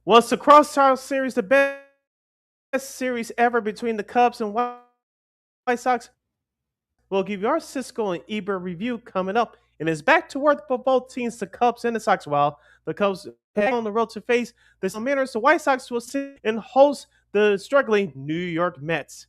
Was the Crosstown Series the best series ever between the Cubs and White Sox? We'll give you our Cisco and Ebert review coming up. And it's back to work for both teams, the Cubs and the Sox. While the Cubs head on the road to face the Mariners, the White Sox will sit and host the struggling New York Mets.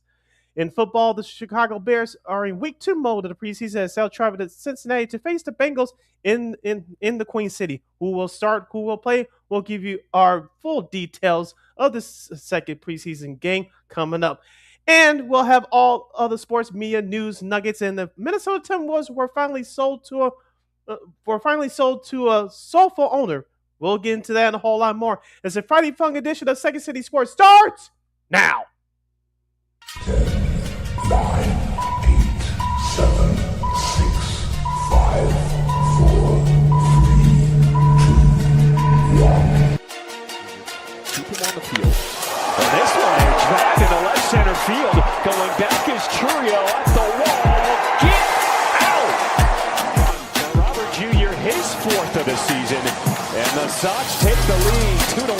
In football, the Chicago Bears are in week 2 mode of the preseason as they'll travel to Cincinnati to face the Bengals in the Queen City. Who will start, who will play? We'll give you our full details of this second preseason game coming up. And we'll have all other sports media news nuggets. And the Minnesota Timberwolves were finally sold to a soulful owner. We'll get into that and a whole lot more as the Friday Fun edition of Second City Sports starts now. 10, 9, 8, 7, 6, 5, 4, 3, 2, 1. Keep him on the field. And this one, a drive in the left center field. Going back is Churio at the wall. Get out! For Robert Jr., his 4th of the season. And the Sox take the lead 2-1.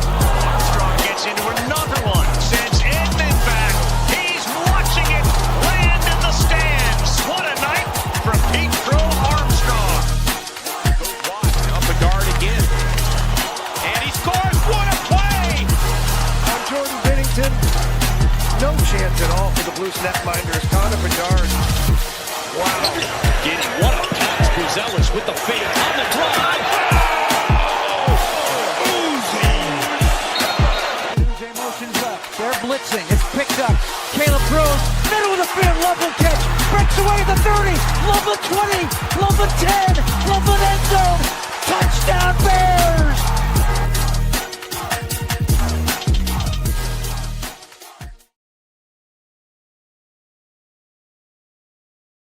Armstrong gets into another one. Sends Edman back. He's watching it land in the stands. What a night for Pete Crow Armstrong. Goes wide, up the guard again. And he scores. What a play! On Jordan Bennington, no chance at all for the Blues netminders. Connor Bedard. Wow. Getting what a pass. Buzelis with the fade on the drive. They're blitzing. It's picked up. Caleb throws. Middle of the field. Loveland catch. Breaks away the 30. Loveland 20. Loveland 10. Loveland end zone. Touchdown Bears.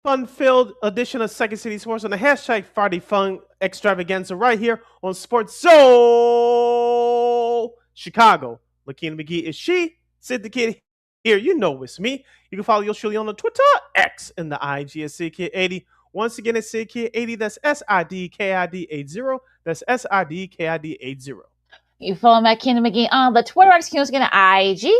Fun-filled edition of Second City Sports on the hashtag Friday Fun Extravaganza right here on Sports Soul Chicago. LaKeena McGee is she. Sid the Kid here. You know it's me. You can follow yours truly on the Twitter, X, and the IG at SidKid80. Once again, it's SidKid80. That's SIDKID80. That's SIDKID80. You follow LaKeena McGee on the Twitter, X, and IG.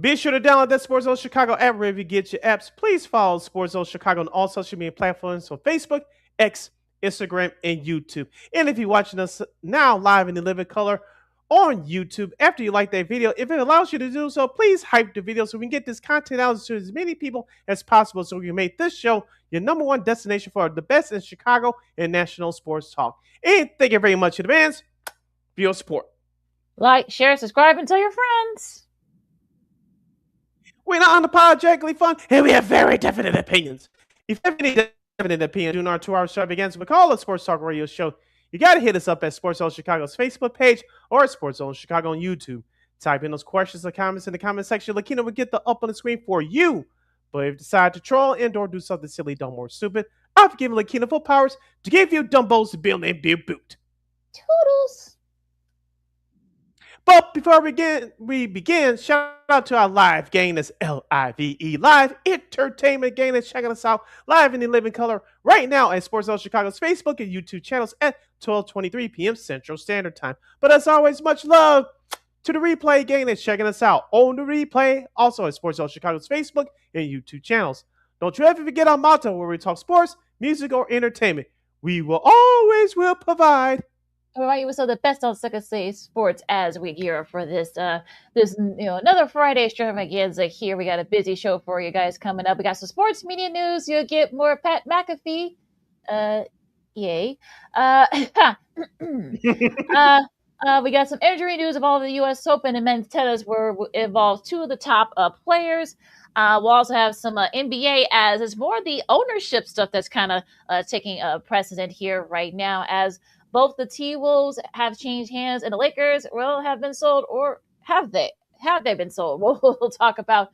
Be sure to download that Sports Zone Chicago app wherever you get your apps. Please follow Sports Zone Chicago on all social media platforms on Facebook, X, Instagram, and YouTube. And if you're watching us now live in the living color on YouTube, after you like that video, if it allows you to do so, please hype the video so we can get this content out to as many people as possible so we can make this show your number one destination for the best in Chicago and national sports talk. And thank you very much in advance for your support. Like, share, subscribe, and tell your friends. We're not unapologetically fun, and we have very definite opinions. If you have any definite opinion during our 2-hour extravaganza, we call it Sports Talk Radio Show. You got to hit us up at Sports Zone Chicago's Facebook page or Sports Zone Chicago on YouTube. Type in those questions or comments in the comment section. LaKeena will get the up on the screen for you. But if you decide to troll and or do something silly, dumb, or stupid, I've given LaKeena full powers to give you dumbos to build and be boot. Toodles. But before we begin, shout out to our live gang. That's LIVE, live entertainment gang that's checking us out live in the living color right now at Sports Zone Chicago's Facebook and YouTube channels at 12:23 p.m. Central Standard Time. But as always, much love to the replay gang that's checking us out on the replay, also at Sports Zone Chicago's Facebook and YouTube channels. Don't you ever forget our motto where we talk sports, music, or entertainment. We will always provide. All right, so the best on Second City Sports as we gear up for this another Friday extravaganza here. We got a busy show for you guys coming up. We got some sports media news. You'll get more Pat McAfee. Yay. We got some injury news of all the U.S. Open and men's tennis where involves 2 of the top players. We'll also have some NBA as it's more the ownership stuff that's kind of taking precedent here right now as both the T-Wolves have changed hands and the Lakers have been sold, or have they been sold? We'll talk about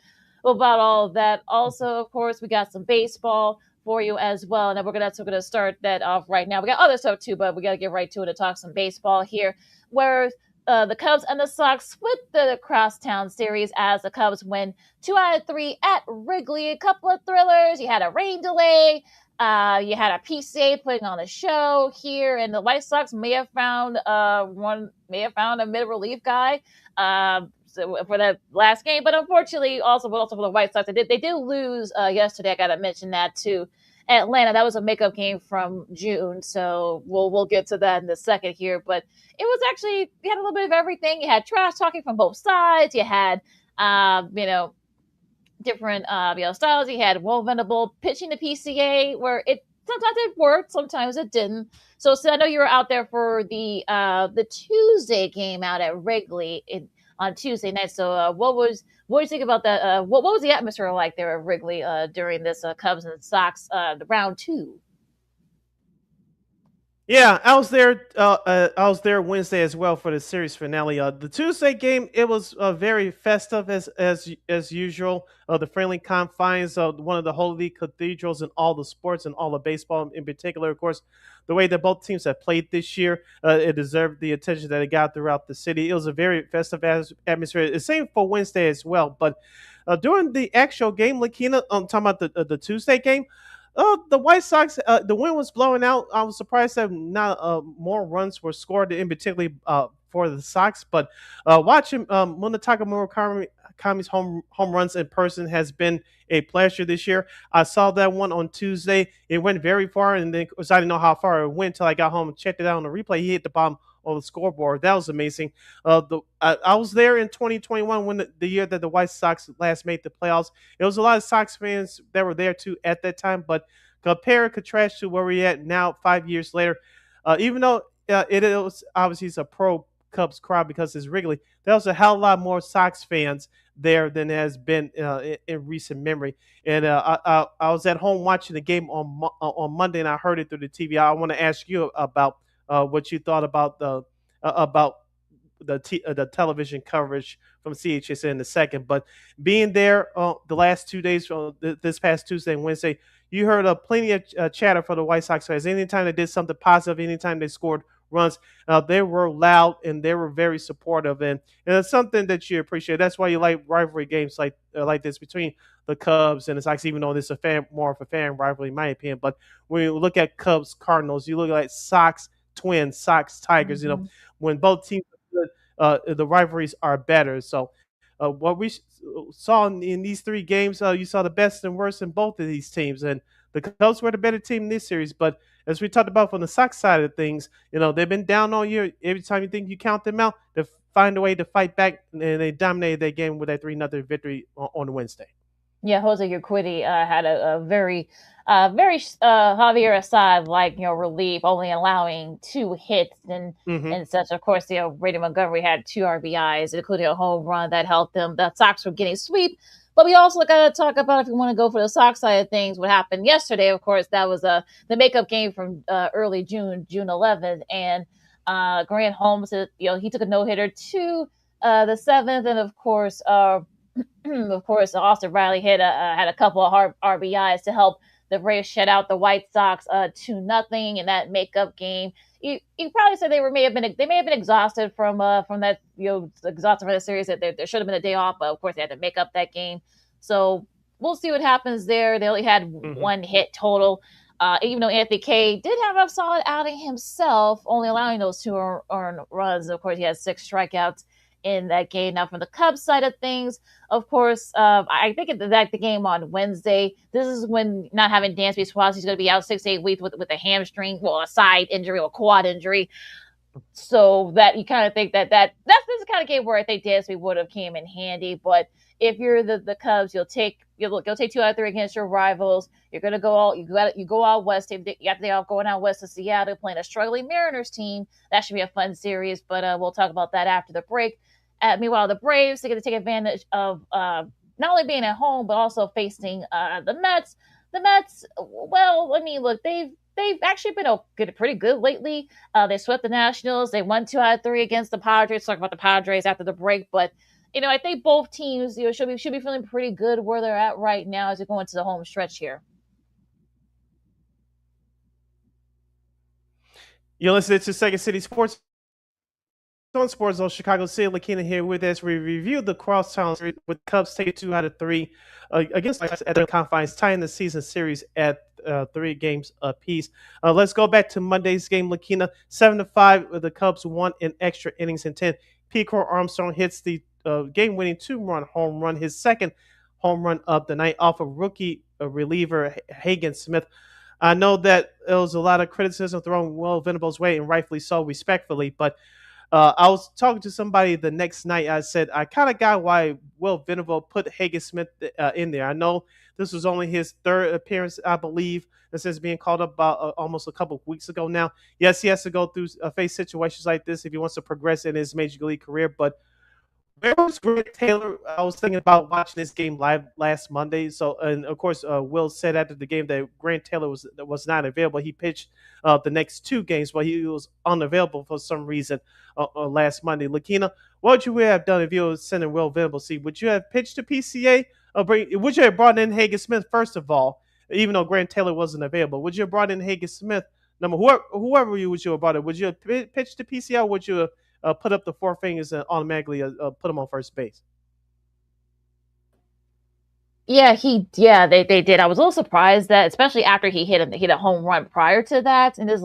all of that. Also, of course, we got some baseball for you as well. And we're gonna start that off right now. We got other stuff too, but we got to get right to it to talk some baseball here, where the Cubs and the Sox split the crosstown series as the Cubs win 2 out of 3 at Wrigley. A couple of thrillers. You had a rain delay. You had a PCA putting on a show here, and the White Sox may have found a mid relief guy for that last game. But unfortunately, also for the White Sox, they did lose yesterday. I got to mention that too. Atlanta, that was a makeup game from June, so we'll get to that in a second here. But it was actually, you had a little bit of everything. You had trash talking from both sides. You had you know, different styles. He had Will Venable pitching the PCA where it sometimes it worked, sometimes it didn't. So, I know you were out there for the Tuesday game out at Wrigley on Tuesday night. So what do you think about that? What was the atmosphere like there at Wrigley during this Cubs and Sox the round two? Yeah, I was there. I was there Wednesday as well for the series finale. The Tuesday game, it was very festive as usual. The friendly confines of one of the holy cathedrals in all the sports and all the baseball in particular. Of course, the way that both teams have played this year, it deserved the attention that it got throughout the city. It was a very festive atmosphere. The same for Wednesday as well. But during the actual game, LaKeena, I'm talking about the Tuesday game. The White Sox, the wind was blowing out. I was surprised that not more runs were scored, in particularly for the Sox. But watching Munetaka Murakami's home runs in person has been a pleasure this year. I saw that one on Tuesday. It went very far, and then because I didn't know how far it went until I got home and checked it out on the replay. He hit the bomb on the scoreboard. That was amazing. I was there in 2021 when the year that the White Sox last made the playoffs. It was a lot of Sox fans that were there too at that time, but compare and contrast to where we're at now 5 years later. Even though it was obviously it's a pro Cubs crowd because it's Wrigley, there was a hell of a lot more Sox fans there than has been in recent memory. And I was at home watching the game on Monday, and I heard it through the TV. I want to ask you about what you thought about the television coverage from CHSN in a second. But being there the last 2 days, this past Tuesday and Wednesday, you heard plenty of chatter for the White Sox fans. Anytime they did something positive, anytime they scored runs, they were loud and they were very supportive, and it's something that you appreciate. That's why you like rivalry games like this between the Cubs and the Sox, even though this is more of a fan rivalry, in my opinion. But when you look at Cubs Cardinals, you look at Sox Twins, Sox Tigers. Mm-hmm. When both teams are good, the rivalries are better. So what we saw in these three games, you saw the best and worst in both of these teams, and the Cubs were the better team in this series. But as we talked about from the Sox side of things, they've been down all year. Every time you think you count them out, they find a way to fight back, and they dominated that game with that 3-0 victory on Wednesday. Yeah, Jose Urquidy had a very Javier Assad like relief, only allowing 2 hits Mm-hmm. and such. Of course, Brady Montgomery had 2 RBIs, including a home run that helped them. The Sox were getting sweep, but we also got to talk about, if you want to go for the Sox side of things, what happened yesterday. Of course, that was the makeup game from early June 11th, and Grant Holmes, he took a no hitter to the 7th, and of course. Of course, Austin Riley had a couple of hard RBIs to help the Braves shut out the White Sox 2-0 in that makeup game. You probably said they may have been exhausted from that exhausted from the series, that there should have been a day off, but of course they had to make up that game. So we'll see what happens there. They only had Mm-hmm. 1 hit total. Even though Anthony Kay did have a solid outing himself, only allowing those 2 earned runs. Of course, he had 6 strikeouts in that game. Now, from the Cubs side of things, of course, I think that the game on Wednesday, this is when not having Dansby Swanson, he's going to be out 6 to 8 weeks with a hamstring, well, a side injury or quad injury. So that you kind of think that's the kind of game where I think Dansby would have came in handy. But if you're the Cubs, you'll take 2 out of 3 against your rivals. You're gonna go out west. You got the going out west to Seattle, playing a struggling Mariners team. That should be a fun series. But we'll talk about that after the break. Meanwhile, the Braves are going to take advantage of not only being at home but also facing the Mets. The Mets, well, I mean, look, they've actually been pretty good lately. They swept the Nationals. They won 2 out of 3 against the Padres. Talk about the Padres after the break, but I think both teams should be feeling pretty good where they're at right now as they go into the home stretch here. You're listening to Second City Sports on Sports Zone Chicago City, LaKeena here with us. We reviewed the crosstown series with Cubs taking 2 out of 3 against White Sox at the confines, tying the season series at 3 games apiece. Let's go back to Monday's game, LaKeena. 7-5, the Cubs won in extra innings in 10. Crow Armstrong hits the game-winning 2-run home run, his second home run of the night off of rookie reliever Hagen Smith. I know that there was a lot of criticism thrown Will Venable's way, and rightfully so, respectfully, but I was talking to somebody the next night. I said I kind of got why Will Venable put Hagen Smith in there. I know this was only his third appearance, I believe, since being called up about almost a couple of weeks ago now. Yes, he has to go through face situations like this if he wants to progress in his major league career, but where was Grant Taylor? I was thinking about watching this game live last Monday. So, and of course, Will said after the game that Grant Taylor was not available. He pitched the next 2 games, but he was unavailable for some reason last Monday. LaKeena, what would you have done if you were sending Will Venable? See, would you have pitched to PCA? Would you have brought in Hagen Smith first of all, even though Grant Taylor wasn't available? Would you have brought in Hagen Smith? Whoever you would you have brought in? Would you have pitched to PCA? Or would you have put up the 4 fingers and automatically put him on first base? Yeah, they did. I was a little surprised that, especially after he hit a home run prior to that in his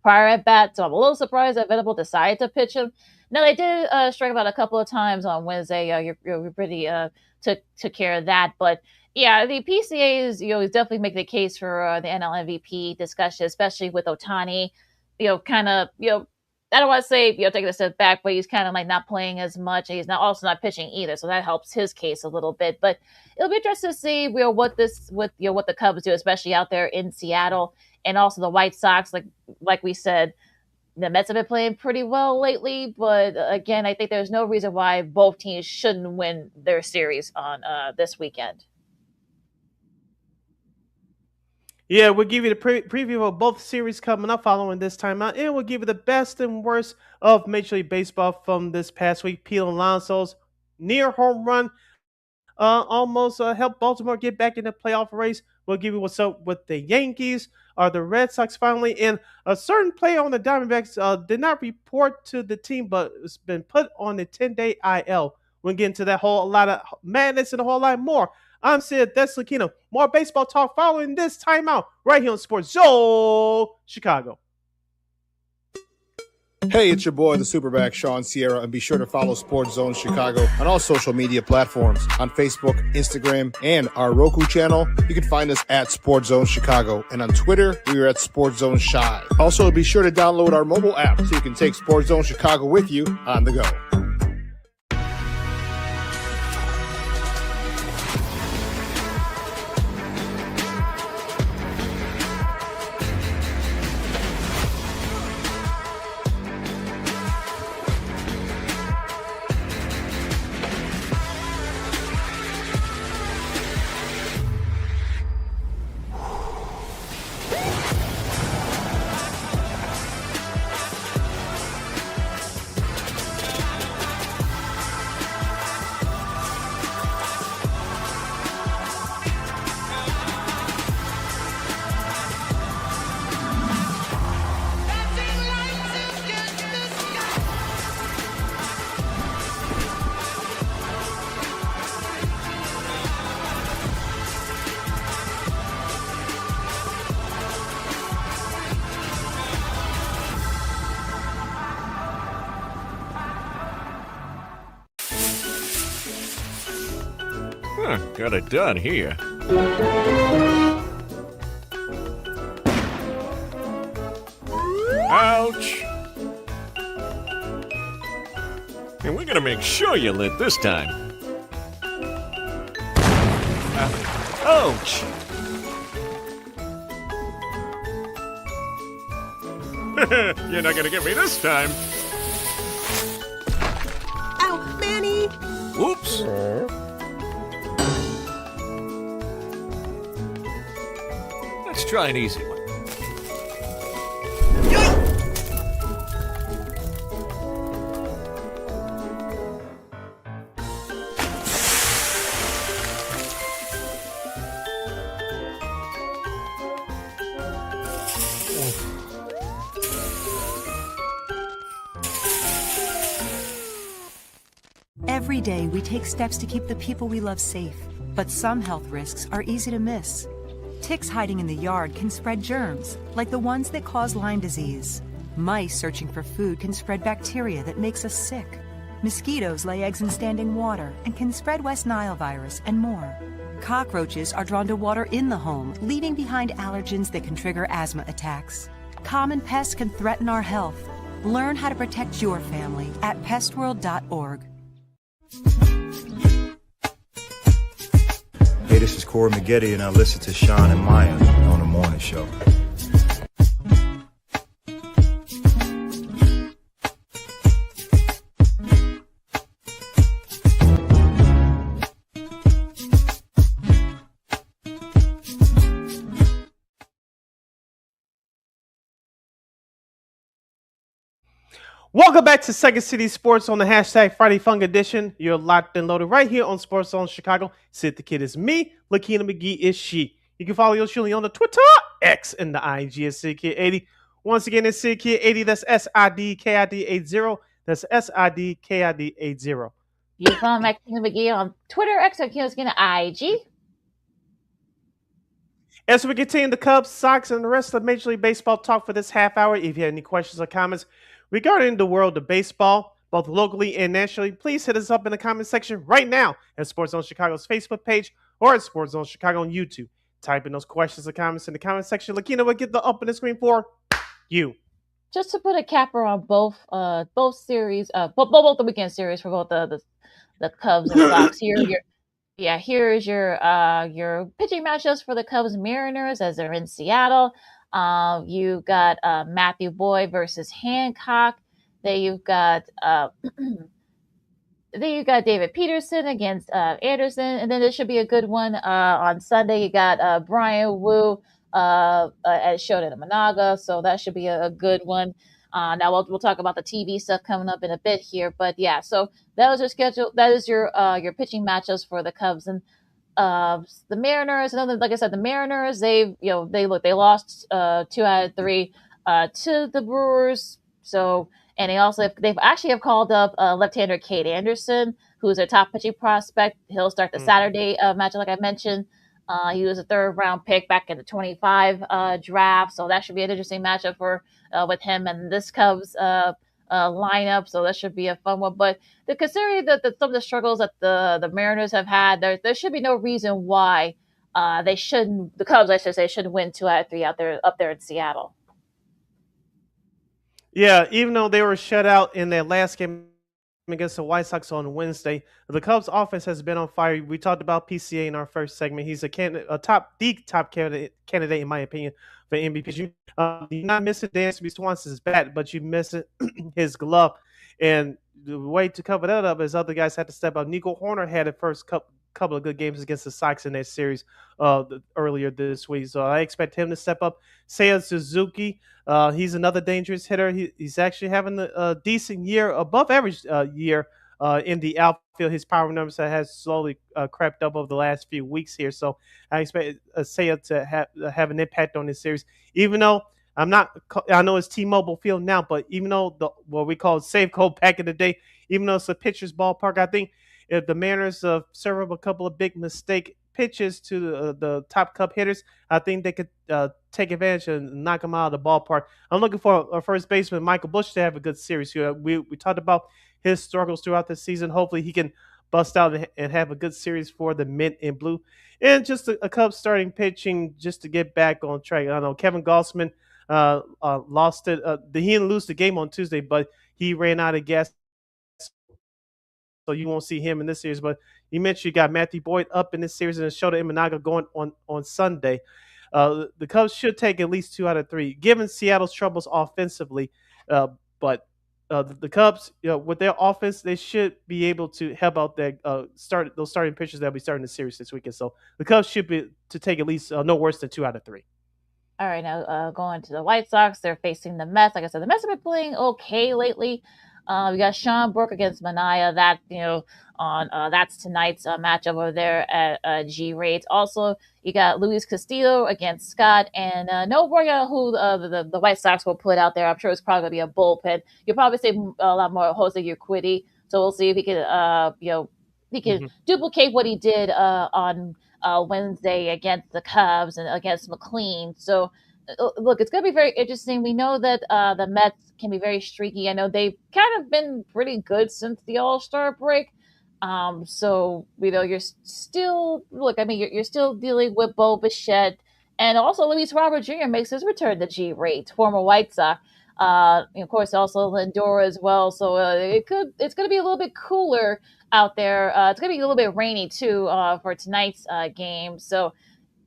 prior at bat. So I'm a little surprised that Venable decided to pitch him. No, they did strike him out a couple of times on Wednesday. You're pretty took care of that, but yeah, the PCA is definitely make the case for the NL MVP discussion, especially with Ohtani. Kind of I don't want to say taking a step back, but he's kind of like not playing as much, and he's not pitching either, so that helps his case a little bit. But it'll be interesting to see what the Cubs do, especially out there in Seattle, and also the White Sox. Like we said, the Mets have been playing pretty well lately, but again, I think there's no reason why both teams shouldn't win their series on this weekend. Yeah, we'll give you the preview of both series coming up following this timeout, and we'll give you the best and worst of Major League Baseball from this past week. Pete Alonso's near home run almost helped Baltimore get back in the playoff race. We'll give you what's up with the Yankees or the Red Sox finally. And a certain player on the Diamondbacks did not report to the team, but it's been put on the 10-day IL. We'll get into that whole lot of madness and a whole lot more. I'm Sid, that's LaKeena. More baseball talk following this timeout right here on Sports Zone Chicago. Hey, it's your boy, the Superback, Sean Sierra, and be sure to follow Sports Zone Chicago on all social media platforms. On Facebook, Instagram, and our Roku channel, you can find us at Sports Zone Chicago. And on Twitter, we are at Sports Zone Chi. Also, be sure to download our mobile app so you can take Sports Zone Chicago with you on the go. Got it done here. Ouch! And we're gonna make sure you lit this time. Ouch! You're not gonna get me this time. Ow, Manny! Oops! Let's try an easy one. Every day, we take steps to keep the people we love safe, but some health risks are easy to miss. Ticks hiding in the yard can spread germs, like the ones that cause Lyme disease. Mice searching for food can spread bacteria that makes us sick. Mosquitoes lay eggs in standing water and can spread West Nile virus and more. Cockroaches are drawn to water in the home, leaving behind allergens that can trigger asthma attacks. Common pests can threaten our health. Learn how to protect your family at pestworld.org. Hey, this is Corey McGee, and I listen to Sean and Maya on the morning show. Welcome back to Second City Sports on the hashtag Friday Funk Edition. You're locked and loaded right here on Sports Zone Chicago. Sid the Kid is me. LaKeena McGee is she. You can follow yours truly on the Twitter, X, and the IG at SidKid80. Once again, it's SidKid80. That's SIDKID80. That's SIDKID80. You can follow LaKeena McGee on Twitter, X, LaKeena IG. As we continue the Cubs, Sox, and the rest of Major League Baseball talk for this half hour, if you have any questions or comments regarding the world of baseball, both locally and nationally, please hit us up in the comment section right now at Sports Zone Chicago's Facebook page or at Sports Zone Chicago on YouTube. Type in those questions or comments in the comment section. LaKeena will get the up on the screen for you. Just to put a capper on both series, both the weekend series for both the Cubs and Sox. Here's your pitching matchups for the Cubs Mariners as they're in Seattle. You got Matthew Boyd versus Hancock. Then you've got David Peterson against Anderson, and then there should be a good one on Sunday. You got Brian Wu at Shonen Managa, so that should be a good one. Now we'll talk about the TV stuff coming up in a bit here, but yeah. So that was your schedule. That is your pitching matchups for the Cubs and the Mariners. And like I said, the Mariners they lost 2 out of 3 to the Brewers. So and they've actually called up left-hander Cade Anderson, who's their top pitching prospect. He'll start the Saturday matchup, like I mentioned. He was a third-round pick back in the 25 draft, so that should be an interesting matchup for with him and this Cubs lineup. So that should be a fun one. But considering that some of the struggles that the Mariners have had, there should be no reason why the Cubs, I should say, shouldn't win 2 out of 3 up there in Seattle. Yeah, even though they were shut out in their last game against the White Sox on Wednesday, the Cubs offense has been on fire. We talked about PCA in our first segment. He's the top candidate in my opinion for MVP. You're not missing Dansby Swanson's bat, but you're missing his glove. And the way to cover that up is other guys had to step up. Nico Horner had the first couple of good games against the Sox in that series earlier this week. So I expect him to step up. Seiya Suzuki, he's another dangerous hitter. He's actually having a decent year, above average year in the outfield. His power numbers has slowly crept up over the last few weeks here. So I expect Seiya to have an impact on this series. Even though I know it's T-Mobile Field now, but even though what we call Safeco back in the day, even though it's a pitcher's ballpark, I think if the Mariners serve up a couple of big mistake pitches to the top Cub hitters, I think they could take advantage and knock them out of the ballpark. I'm looking for a first baseman, Michael Busch, to have a good series here. We talked about his struggles throughout the season. Hopefully he can bust out and have a good series for the mint and blue. And just a Cubs starting pitching just to get back on track. I know Kevin Gausman lost it. He didn't lose the game on Tuesday, but he ran out of gas. So you won't see him in this series. But you mentioned you got Matthew Boyd up in this series and Shota Imanaga going on Sunday. The Cubs should take at least 2 out of 3, given Seattle's troubles offensively. But the Cubs, with their offense, they should be able to help out those starting pitchers that will be starting the series this weekend. So the Cubs should be to take at least no worse than 2 out of 3. All right, now going to the White Sox, they're facing the Mets. Like I said, the Mets have been playing okay lately. We got Sean Brooke against Manaea. That's tonight's matchup over there at G Raids. Also, you got Luis Castillo against Scott, and no worry who the White Sox will put out there. I'm sure it's probably going to be a bullpen. You'll probably see a lot more Jose Urquidy. So we'll see if he can, he can Mhm. duplicate what he did on Wednesday against the Cubs and against McLean. So look, it's going to be very interesting. We know that the Mets can be very streaky. I know they've kind of been pretty good since the All Star break. So you're still look. I mean, you're still dealing with Bo Bichette, and also Luis Robert Jr. makes his return to G rate, former White Sox. And of course, also Lindor as well. So it's going to be a little bit cooler out there. It's going to be a little bit rainy too for tonight's game. So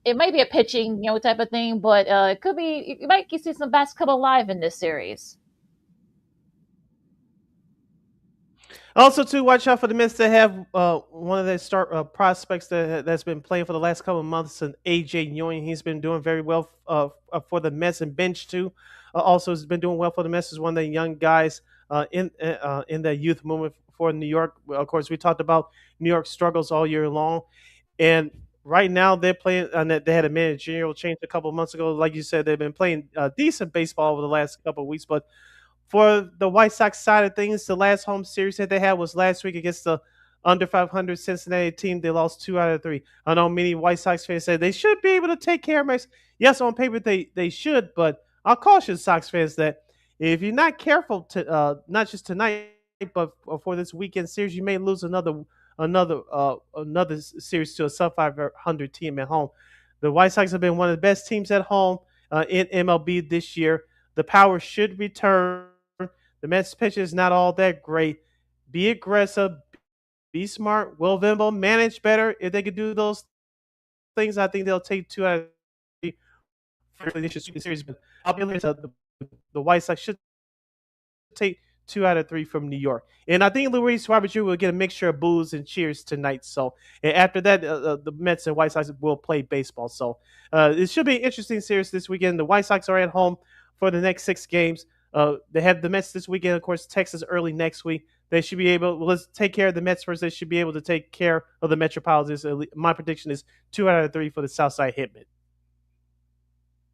it might be a pitching type of thing, but it could be you might see some bats come alive in this series. Also, too, watch out for the Mets that have one of their start prospects that's been playing for the last couple of months, and AJ Ewing. He's been doing very well for the Mets and bench too. Also, has been doing well for the Mets as one of the young guys in the youth movement for New York. Well, of course, we talked about New York struggles all year long, and right now they're playing. They had a managerial change a couple of months ago. Like you said, they've been playing decent baseball over the last couple of weeks, but for the White Sox side of things, the last home series that they had was last week against the under 500 Cincinnati team. They lost 2 out of 3. I know many White Sox fans say they should be able to take care of Max. Yes, on paper they should, but I'll caution Sox fans that if you're not careful to not just tonight but for this weekend series, you may lose another series to a sub 500 team at home. The White Sox have been one of the best teams at home in MLB this year. The power should return. The Mets pitch is not all that great. Be aggressive, be smart. Will Vimble manage better if they could do those things? I think they'll take 2 out of 3. Frankly, they should sweep the series, but I'll be honest, the White Sox should take 2 out of 3 from New York. And I think Luis Robert Jr. will get a mixture of boos and cheers tonight. So and after that, the Mets and White Sox will play baseball. So it should be an interesting series this weekend. The White Sox are at home for the next 6 games. They have the Mets this weekend, of course, Texas early next week. They should be able. Well, let's take care of the Mets first. They should be able to take care of the Metropolitans. My prediction is 2 out of 3 for the Southside Hitmen.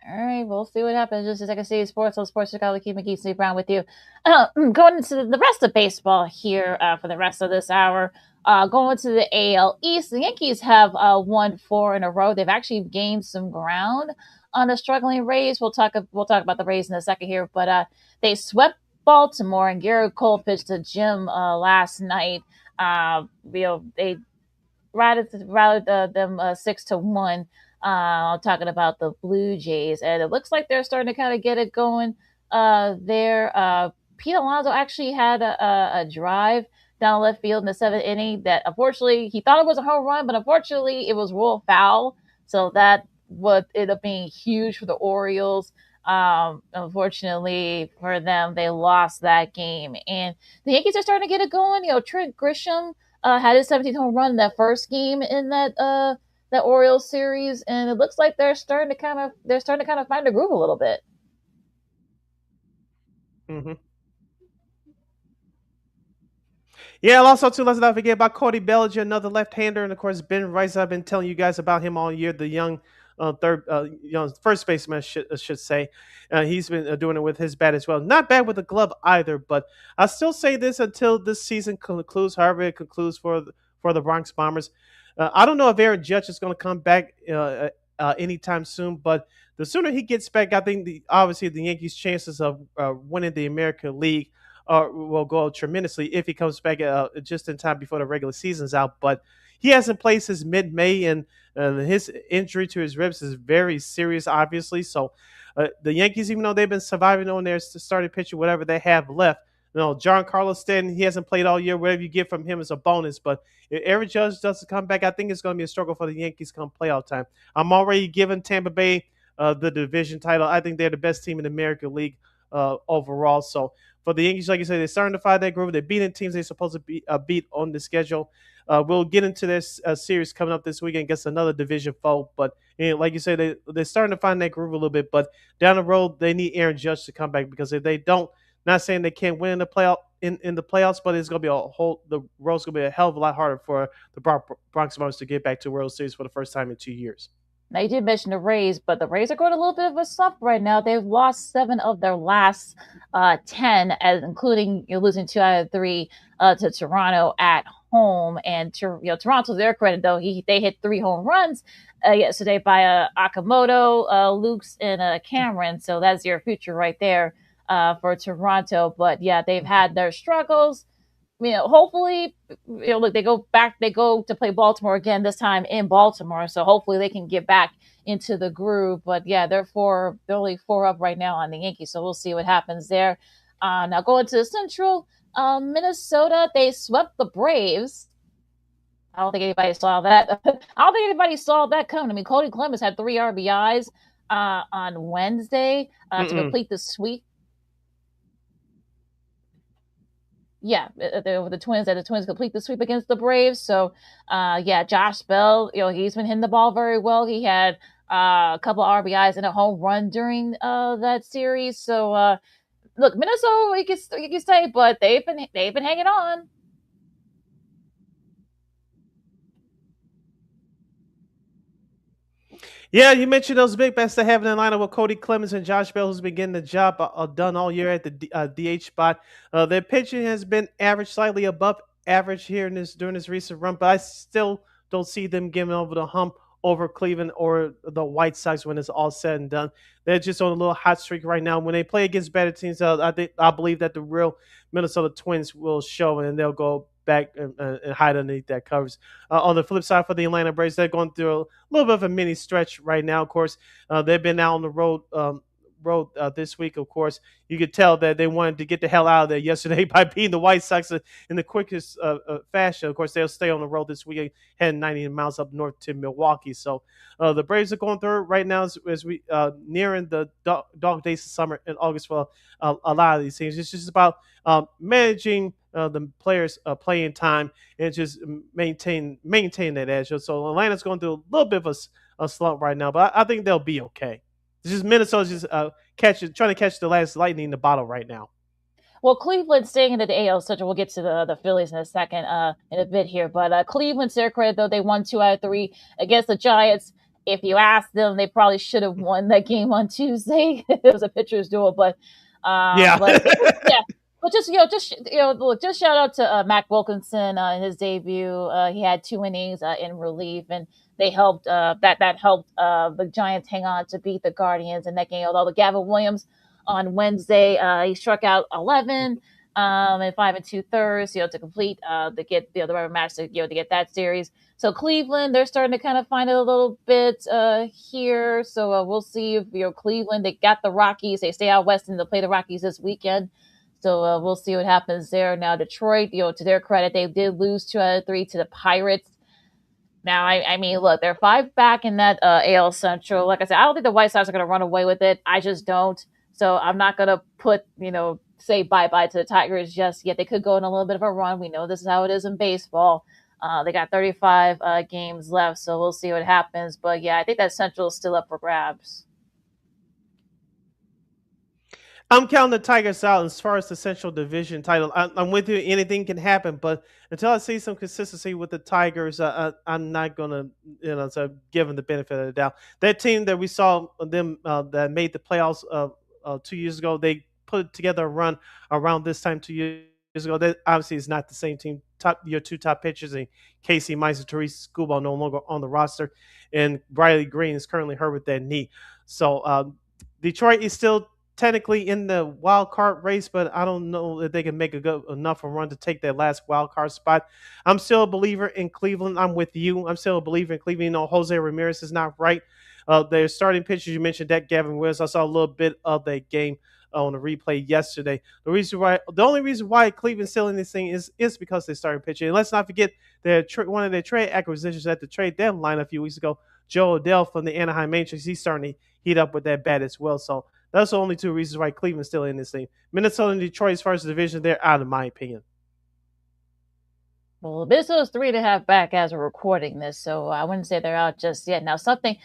All right, we'll see what happens. Just as I can see, sports on Sports Chicago, keep McGee, Steve Brown with you. Going into the rest of baseball here for the rest of this hour. Going to the AL East, the Yankees have won 4 in a row. They've actually gained some ground on the struggling Rays. We'll talk about the Rays in a second here, but they swept Baltimore, and Garrett Cole pitched to Jim last night. They rallied them 6-1. Talking about the Blue Jays, and it looks like they're starting to kind of get it going there. Pete Alonso actually had a drive down left field in the 7th inning that unfortunately he thought it was a home run, but unfortunately it was ruled foul. So that would end up being huge for the Orioles. Unfortunately for them, they lost that game, and the Yankees are starting to get it going. Trent Grisham had his 17th home run in that first game in that Orioles series, and it looks like they're starting to kind of find a groove a little bit. Mm-hmm. Yeah, also too, let's not forget about Cody Bellinger, another left-hander, and of course Ben Rice. I've been telling you guys about him all year. The young first baseman, should say. He's been doing it with his bat as well. Not bad with the glove either, but I still say this until this season concludes. However, it concludes for the Bronx Bombers. I don't know if Aaron Judge is going to come back anytime soon, but the sooner he gets back, I think obviously the Yankees' chances of winning the American League will go tremendously if he comes back just in time before the regular season's out. But he hasn't played since mid-May, and his injury to his ribs is very serious, obviously. So the Yankees, even though they've been surviving on their starting pitcher, whatever they have left, John Carlos Stanton, he hasn't played all year. Whatever you get from him is a bonus. But if Aaron Judge doesn't come back, I think it's going to be a struggle for the Yankees come playoff time. I'm already giving Tampa Bay the division title. I think they're the best team in the American League overall. So for the Yankees, like you said, they're starting to find that groove. They're beating teams they're supposed to beat on the schedule. We'll get into this series coming up this weekend against another division foe. But like you said, they're starting to find that groove a little bit. But down the road, they need Aaron Judge to come back, because if they don't, not saying they can't win in the playoffs, but it's gonna be the road's gonna be a hell of a lot harder for the Bronx Bombers to get back to World Series for the first time in 2 years. Now you did mention the Rays, but the Rays are going a little bit of a slump right now. They've lost 7 of their last 10, as including losing 2 out of 3 to Toronto at home. And Toronto, to their credit though, they hit 3 home runs yesterday by Akamoto, Lukes, and Cameron. So that's your future right there for Toronto. But yeah, they've had their struggles. Hopefully, look, they go to play Baltimore again, this time in Baltimore. So hopefully they can get back into the groove. But yeah, they're only 4 up right now on the Yankees. So we'll see what happens there. Now going to the Central, Minnesota, they swept the Braves. I don't think anybody saw that. I don't think anybody saw that coming. I mean, Cody Clemens had 3 RBIs on Wednesday to complete the sweep. Yeah, the Twins complete the sweep against the Braves. So, yeah, Josh Bell, he's been hitting the ball very well. He had a couple of RBIs and a home run during that series. So, look, Minnesota, you can say, but they've been hanging on. Yeah, you mentioned those big bats they have in the lineup with Cody Clemens and Josh Bell, who's been getting the job done all year at the DH spot. Their pitching has been average, slightly above average here during this recent run, but I still don't see them giving over the hump over Cleveland or the White Sox when it's all said and done. They're just on a little hot streak right now. When they play against better teams, I believe that the real Minnesota Twins will show, and they'll go back and hide underneath that covers. On the flip side, for the Atlanta Braves, they're going through a little bit of a mini stretch right now. Of course, they've been out on the road this week. Of course, you could tell that they wanted to get the hell out of there yesterday by beating the White Sox in the quickest fashion. Of course, they'll stay on the road this week, heading 90 miles up north to Milwaukee. So the Braves are going through it right now as we nearing the dog days of summer in August for a lot of these things. It's just about managing the players' playing time and just maintain that edge. So Atlanta's going through a little bit of a slump right now, but I think they'll be okay. It's just Minnesota's just trying to catch the last lightning in the bottle right now. Well, Cleveland staying in the AL Central. We'll get to the Phillies in a second, in a bit here. But Cleveland's their credit, though, they won 2 out of 3 against the Giants. If you ask them, they probably should have won that game on Tuesday. It was a pitcher's duel, but Yeah. yeah. But just shout out to Mac Wilkinson in his debut. He had 2 innings in relief, and they helped that helped the Giants hang on to beat the Guardians in that game. Although the Gavin Williams on Wednesday, he struck out 11 and 5 2/3, to complete to get the other match to get that series. So Cleveland, they're starting to kind of find it a little bit here. So we'll see if Cleveland, they got the Rockies, they stay out west and they'll play the Rockies this weekend. So we'll see what happens there. Now Detroit, to their credit, they did lose 2 out of 3 to the Pirates. Now, I mean, look, they're 5 back in that AL Central. Like I said, I don't think the White Sox are going to run away with it. I just don't. So I'm not going to say bye-bye to the Tigers just yet. They could go on a little bit of a run. We know this is how it is in baseball. They got 35 games left, so we'll see what happens. But, yeah, I think that Central is still up for grabs. I'm counting the Tigers out as far as the Central Division title. I'm with you. Anything can happen, but until I see some consistency with the Tigers, I'm not gonna, give them the benefit of the doubt. That team that we saw them that made the playoffs 2 years ago, they put together a run around this time 2 years ago. That obviously is not the same team. Your 2 top pitchers, and Casey Mize and Therese Skubal, no longer on the roster, and Riley Green is currently hurt with that knee. So Detroit is still technically in the wild card race, but I don't know if they can make a good enough a run to take that last wild card spot. I'm still a believer in Cleveland. I'm with you. I'm still a believer in Cleveland. Jose Ramirez is not right. Their starting pitchers, you mentioned that Gavin Williams. I saw a little bit of that game on the replay yesterday. The only reason why Cleveland's still in this thing is because they started pitching. And let's not forget one of their trade acquisitions at the trade deadline a few weeks ago, Joe Adell from the Anaheim Matrix. He's starting to heat up with that bat as well. So that's the only 2 reasons why Cleveland's still in this thing. Minnesota and Detroit, as far as the division, they're out, in my opinion. Well, Minnesota's 3.5 back as we're recording this, so I wouldn't say they're out just yet. Now, speaking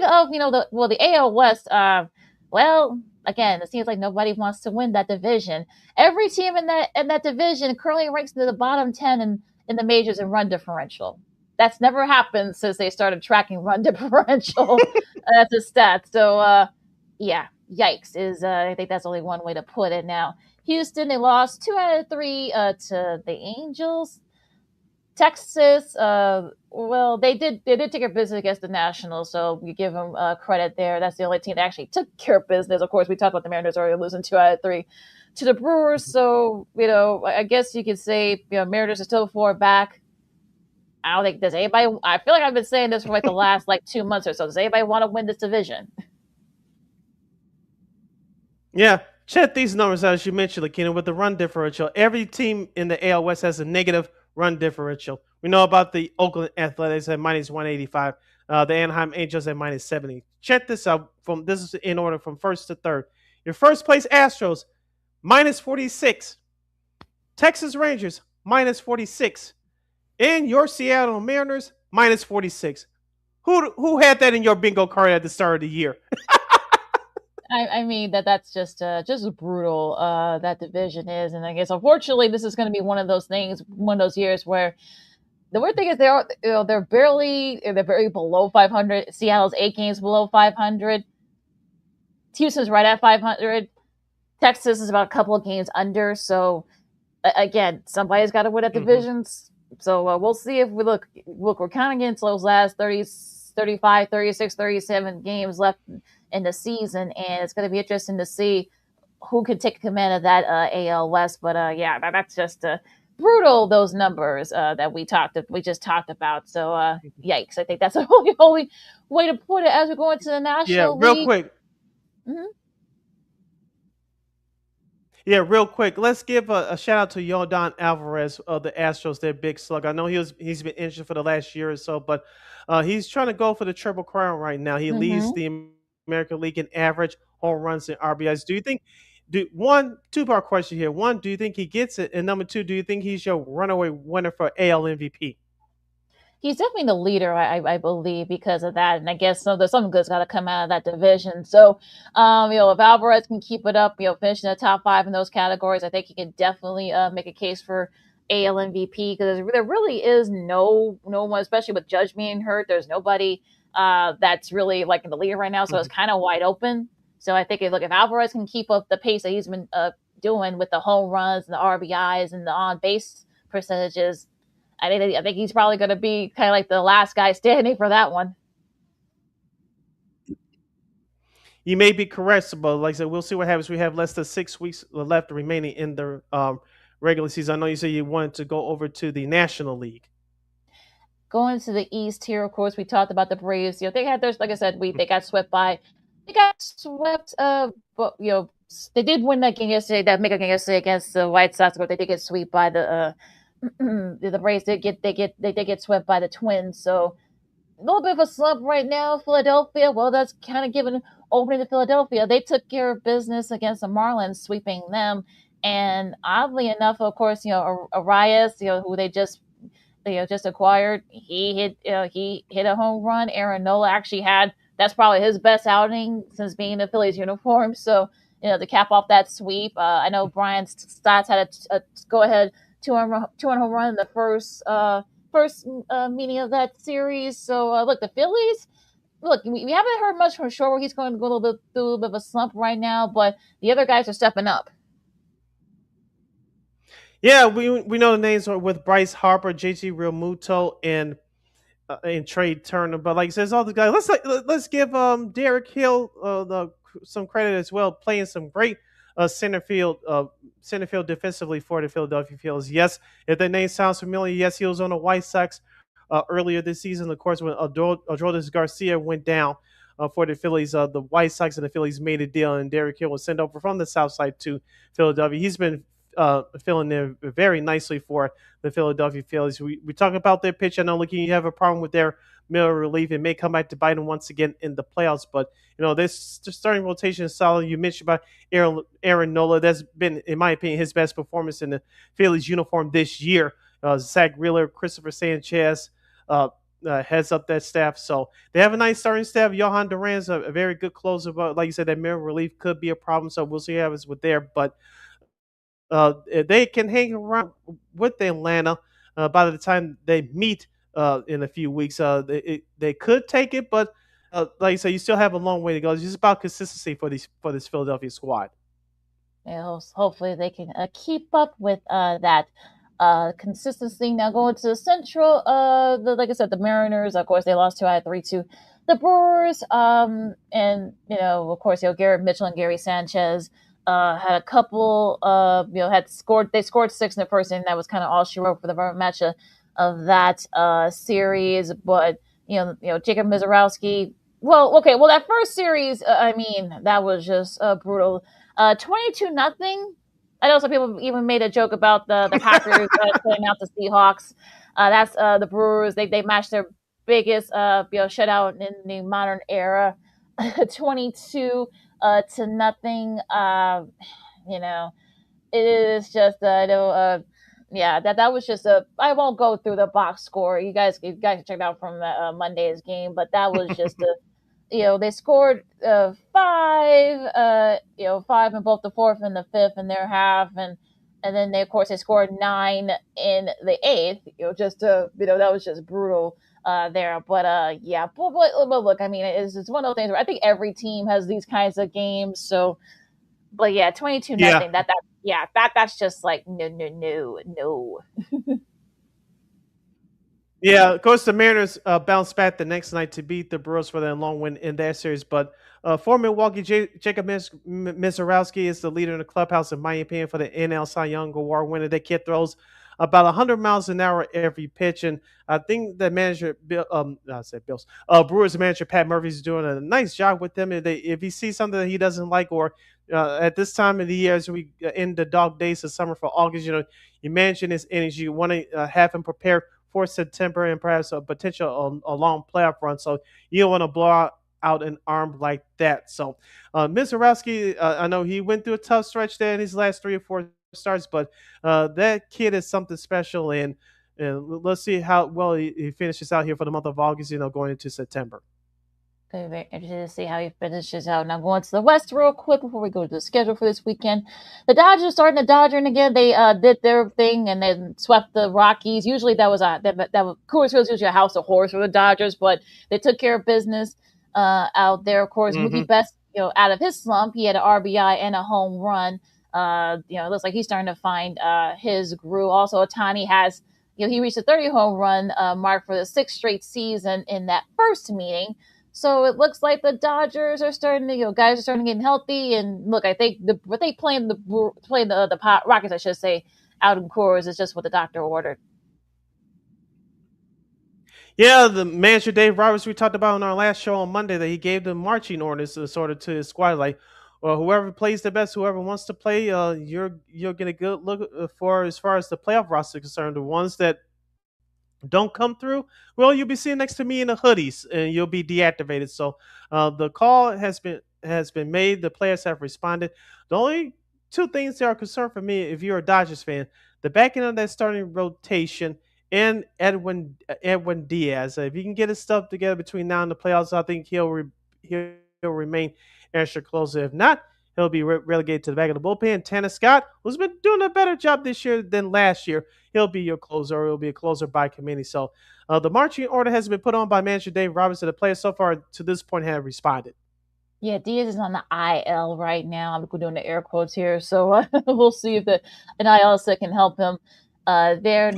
of, the AL West, again, it seems like nobody wants to win that division. Every team in that division currently ranks in the bottom 10 in the majors in run differential. That's never happened since they started tracking run differential. That's a stat. So, yeah, yikes is I think that's only one way to put it. Now, Houston, they lost 2 out of 3 to the Angels. Texas, well, they did take care of business against the Nationals, so you give them credit there. That's the only team that actually took care of business. Of course, we talked about the Mariners already losing 2 out of 3 to the Brewers, so I guess you could say Mariners are still 4 back. I don't think does anybody. I feel like I've been saying this for like the last like 2 months or so. Does anybody want to win this division? Yeah, check these numbers out as you mentioned, LaKeena, with the run differential. Every team in the AL West has a negative run differential. We know about the Oakland Athletics at minus 185, the Anaheim Angels at minus 70. Check this out. This is in order from first to third. Your first place Astros minus 46, Texas Rangers minus 46, and your Seattle Mariners minus 46. Who had that in your bingo card at the start of the year? I mean that's just brutal. That division is, and I guess unfortunately this is going to be one of those things, one of those years where the weird thing is they're very below 500. Seattle's 8 games below 500. Houston's right at 500. Texas is about a couple of games under. So again, somebody's got to win at divisions. So we'll see if we look. We're counting into those last 30, 35, 36, 37 games left in the season, and it's going to be interesting to see who can take command of that AL West. But yeah, that's just brutal. Those numbers that we just talked about. So yikes! I think that's the only way to put it as we go into the National Real League. quick. Mm-hmm. Yeah, real quick. Let's give a shout out to Yordan Alvarez of the Astros, their big slug. I know he's been injured for the last year or so, but he's trying to go for the Triple Crown right now. He leads the American League in average, home runs, and RBIs. Do you think? Two-part question here. One, do you think he gets it? And number two, do you think he's your runaway winner for AL MVP? He's definitely the leader, I believe, because of that. And I guess there's something good's got to come out of that division. So, if Alvarez can keep it up, finish in the top 5 in those categories, I think he can definitely make a case for AL MVP because there really is no one, especially with Judge being hurt. There's nobody that's really like in the leader right now, so it's kind of wide open. So I think if Alvarez can keep up the pace that he's been doing with the home runs and the RBIs and the on base percentages, I think he's probably going to be kind of like the last guy standing for that one. You may be correct, but like I said, we'll see what happens. We have less than 6 weeks left remaining in the regular season. I know you said you wanted to go over to the National League. Going to the East here, of course, we talked about the Braves. They had their, like I said, they got swept by. They got swept, but they did win that game yesterday. That make a game yesterday against the White Sox, but they did get swept by the. The Braves did get swept by the Twins, so a little bit of a slump right now. Philadelphia, well, that's kind of given opening to Philadelphia. They took care of business against the Marlins, sweeping them, and oddly enough, of course, Arias, who they just acquired, he hit a home run. Aaron Nola actually that's probably his best outing since being in the Phillies uniform. So to cap off that sweep, I know Brian Stotts had a go ahead 2-run home run in the first meeting of that series. So look, the Phillies. Look, we haven't heard much from Shore. He's going to go through a little bit of a slump right now, but the other guys are stepping up. Yeah, we know the names are with Bryce Harper, JT Realmuto, and Trey Turner. But like I said, all the guys. Let's give Derek Hill some credit as well, playing some great center field defensively for the Philadelphia Phillies. Yes, if the name sounds familiar, yes, he was on the White Sox earlier this season. Of course, when Adolis Garcia went down for the Phillies, the White Sox and the Phillies made a deal, and Derek Hill was sent over from the South Side to Philadelphia. He's been filling in very nicely for the Philadelphia Phillies. We talk about their pitch. I know, looking, you have a problem with their middle relief. It may come back to bite them once again in the playoffs, but this starting rotation is solid. You mentioned about Aaron Nola. That's been, in my opinion, his best performance in the Phillies uniform this year. Zach Wheeler, Christopher Sanchez heads up that staff. So they have a nice starting staff. Johan Duran's a very good closer, but like you said, that middle relief could be a problem. So we'll see what happens with there. But they can hang around with Atlanta by the time they meet in a few weeks. They could take it, but like I said, you still have a long way to go. It's just about consistency for this Philadelphia squad. Hopefully they can keep up with that consistency. Now going to the Central, like I said, the Mariners, of course, they lost 2 out of 3 to the Brewers. And of course, Garrett Mitchell and Gary Sanchez had a couple. Had scored. They scored 6 in the first inning. That was kind of all she wrote for the match of that series. But Jacob Mizorowski. Well, okay. Well, that first series, I mean, that was just brutal. 22-0. I know some people even made a joke about the Packers putting out the Seahawks. That's the Brewers. They matched their biggest shutout in the modern era. 22-0. It is just yeah, that was just a. I won't go through the box score. You guys can check it out from the Monday's game, but that was just a. They scored 5, 5 in both the fourth and the fifth in their half, and then of course they scored 9 in the eighth. That was just brutal there. But yeah, but look, I mean, it's one of those things where I think every team has these kinds of games. So, but yeah, 22-0. Yeah. That's just like no. Yeah, of course, the Mariners bounced back the next night to beat the Brewers for their long win in that series. But for Milwaukee, Jacob Mizorowski is the leader in the clubhouse, in my opinion, for the NL Cy Young Award winner. That kid throws about 100 miles an hour every pitch. And I think the manager, Brewers manager Pat Murphy is doing a nice job with them. If he sees something that he doesn't like, or at this time of the year, as we end the dog days of summer for August, you managing his energy. You want to have him prepared for September and perhaps a potential a long playoff run. So you don't want to blow out an arm like that. So Mizorowski, I know he went through a tough stretch there in his last 3 or 4 starts, but that kid is something special. And let's see how well he finishes out here for the month of August, going into September. Okay, very interested to see how he finishes out. Now going to the West real quick before we go to the schedule for this weekend. The Dodgers starting to dodging again. They did their thing and then swept the Rockies. Usually that was Coors Field was usually a house of horrors for the Dodgers, but they took care of business out there. Of course, Mookie Betts, out of his slump, he had an RBI and a home run. It looks like he's starting to find his groove. Also, Ohtani has, he reached a 30 home run mark for the 6th straight season in that first meeting. So it looks like the Dodgers are starting to, guys are starting to get healthy. And look, I think what they playing the Rockets, I should say, out in Coors is just what the doctor ordered. Yeah, the manager Dave Roberts, we talked about on our last show on Monday, that he gave the marching orders to his squad, like, well, whoever plays the best, whoever wants to play, you're gonna go look for, as far as the playoff roster is concerned. The ones that don't come through, well, you'll be sitting next to me in the hoodies and you'll be deactivated. So the call has been made. The players have responded. The only 2 things that are concerned for me, if you're a Dodgers fan, the back end of that starting rotation and Edwin Diaz. If you can get his stuff together between now and the playoffs, I think he'll remain extra closer. If not, he'll be relegated to the back of the bullpen. Tanner Scott, who's been doing a better job this year than last year, he'll be your closer. He'll be a closer by committee. So the marching order has been put on by manager Dave Roberts, and the players so far to this point have responded. Yeah, Diaz is on the IL right now. I'm doing the air quotes here, so we'll see if an IL set can help him there.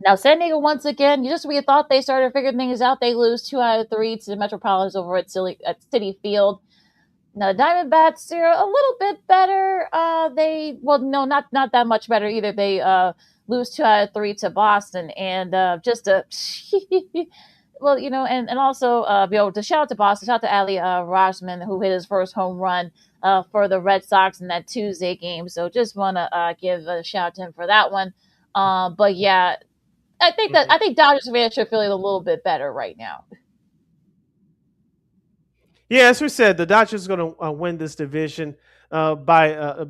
Now, San Diego once again, we thought they started figuring things out. They lose 2 out of 3 to the Metropolitans over at Citi Field. Now, the Diamondbacks are a little bit better. Not that much better either. They lose 2 out of 3 to Boston, and well, and also be able to shout out to Boston, shout out to Ali Rosman, who hit his first home run for the Red Sox in that Tuesday game. So just want to give a shout out to him for that one. But yeah, I think Dodgers fans should feel a little bit better right now. Yeah, as we said, the Dodgers are going to win this division by a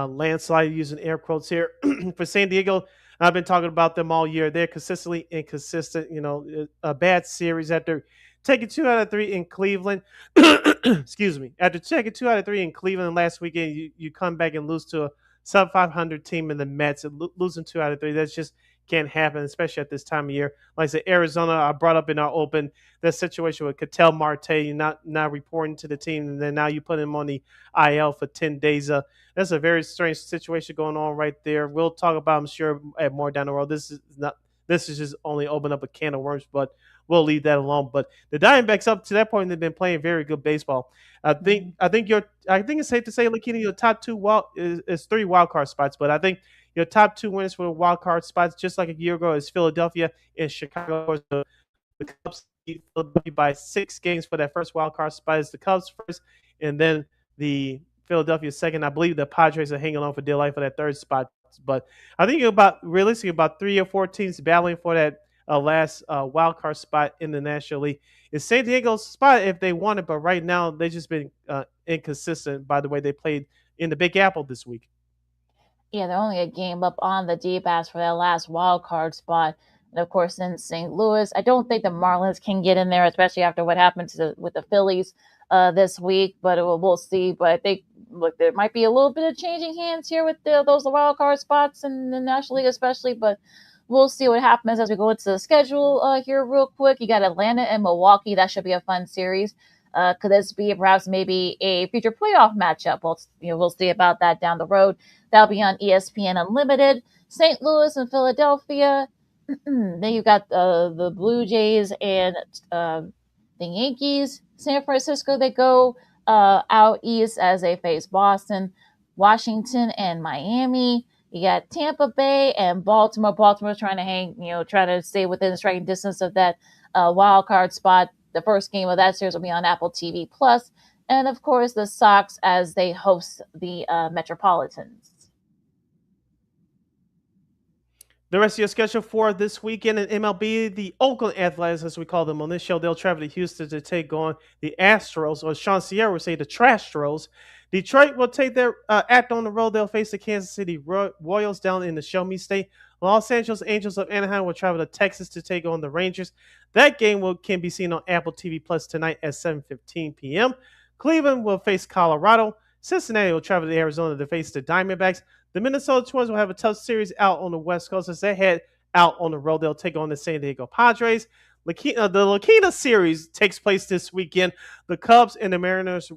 landslide, using air quotes here. For San Diego, I've been talking about them all year. They're consistently inconsistent. A bad series after taking 2 out of 3 in Cleveland. Excuse me. After taking 2 out of 3 in Cleveland last weekend, you come back and lose to a sub 500 team in the Mets. Losing 2 out of 3, that's just can't happen, especially at this time of year. Like I said, Arizona, I brought up in our open that situation with Cattell Marte not reporting to the team, and then now you put him on the IL for 10 days. That's a very strange situation going on right there. We'll talk about, I'm sure, at more down the road. This is just only open up a can of worms, but we'll leave that alone. But the Diamondbacks up to that point, they've been playing very good baseball. I think it's safe to say, LaKeena, your top two is three wild card spots, but I think your top two winners for the wild card spots, just like a year ago, is Philadelphia and Chicago. The Cubs beat Philadelphia by 6 games for that first wild card spot. It's the Cubs first, and then the Philadelphia second. I believe the Padres are hanging on for dear life for that third spot. But I think about realistically about 3 or 4 teams battling for that last wild card spot in the National League. It's San Diego's spot if they want it, but right now they've just been inconsistent by the way they played in the Big Apple this week. Yeah, they're only a game up on the D-backs for that last wild card spot. And of course, in St. Louis, I don't think the Marlins can get in there, especially after what happened with the Phillies this week. But we'll see. But I think there might be a little bit of changing hands here with those wild card spots in the National League, especially. But we'll see what happens as we go into the schedule here real quick. You got Atlanta and Milwaukee. That should be a fun series. Could this be perhaps maybe a future playoff matchup? We'll see about that down the road. That'll be on ESPN Unlimited. St. Louis and Philadelphia. Then you've got the Blue Jays and the Yankees. San Francisco, they go out east as they face Boston, Washington, and Miami. You got Tampa Bay and Baltimore. Baltimore's trying to try to stay within striking distance of that wild card spot. The first game of that series will be on Apple TV Plus, and of course the Sox as they host the Metropolitans. The rest of your schedule for this weekend in MLB, the Oakland Athletics, as we call them on this show, they'll travel to Houston to take on the Astros, or Sean Sierra would say the Trastros. Detroit will take their act on the road. They'll face the Kansas City Royals down in the Show Me State. Los Angeles Angels of Anaheim will travel to Texas to take on the Rangers. That game can be seen on Apple TV Plus tonight at 7:15 p.m. Cleveland will face Colorado. Cincinnati will travel to Arizona to face the Diamondbacks. The Minnesota Twins will have a tough series out on the West Coast as they head out on the road. They'll take on the San Diego Padres. The LaKeena series takes place this weekend. The Cubs and the Mariners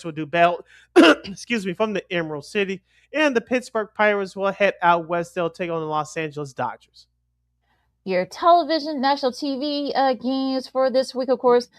will do battle from the Emerald City. And the Pittsburgh Pirates will head out west. They'll take on the Los Angeles Dodgers. Your television national TV games for this week, of course,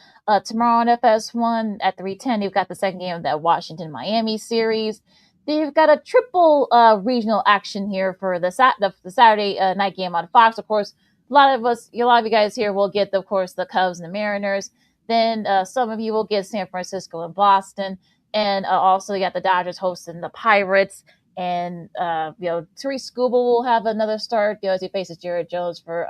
tomorrow on FS1 at 3:10, you've got the second game of that Washington-Miami series. Then you've got a triple regional action here for the Saturday night game on Fox. Of course, a lot of you guys here will get, of course, the Cubs and the Mariners. Then some of you will get San Francisco and Boston. And also you got the Dodgers hosting the Pirates. And Tariq Skubal will have another start as he faces Jared Jones for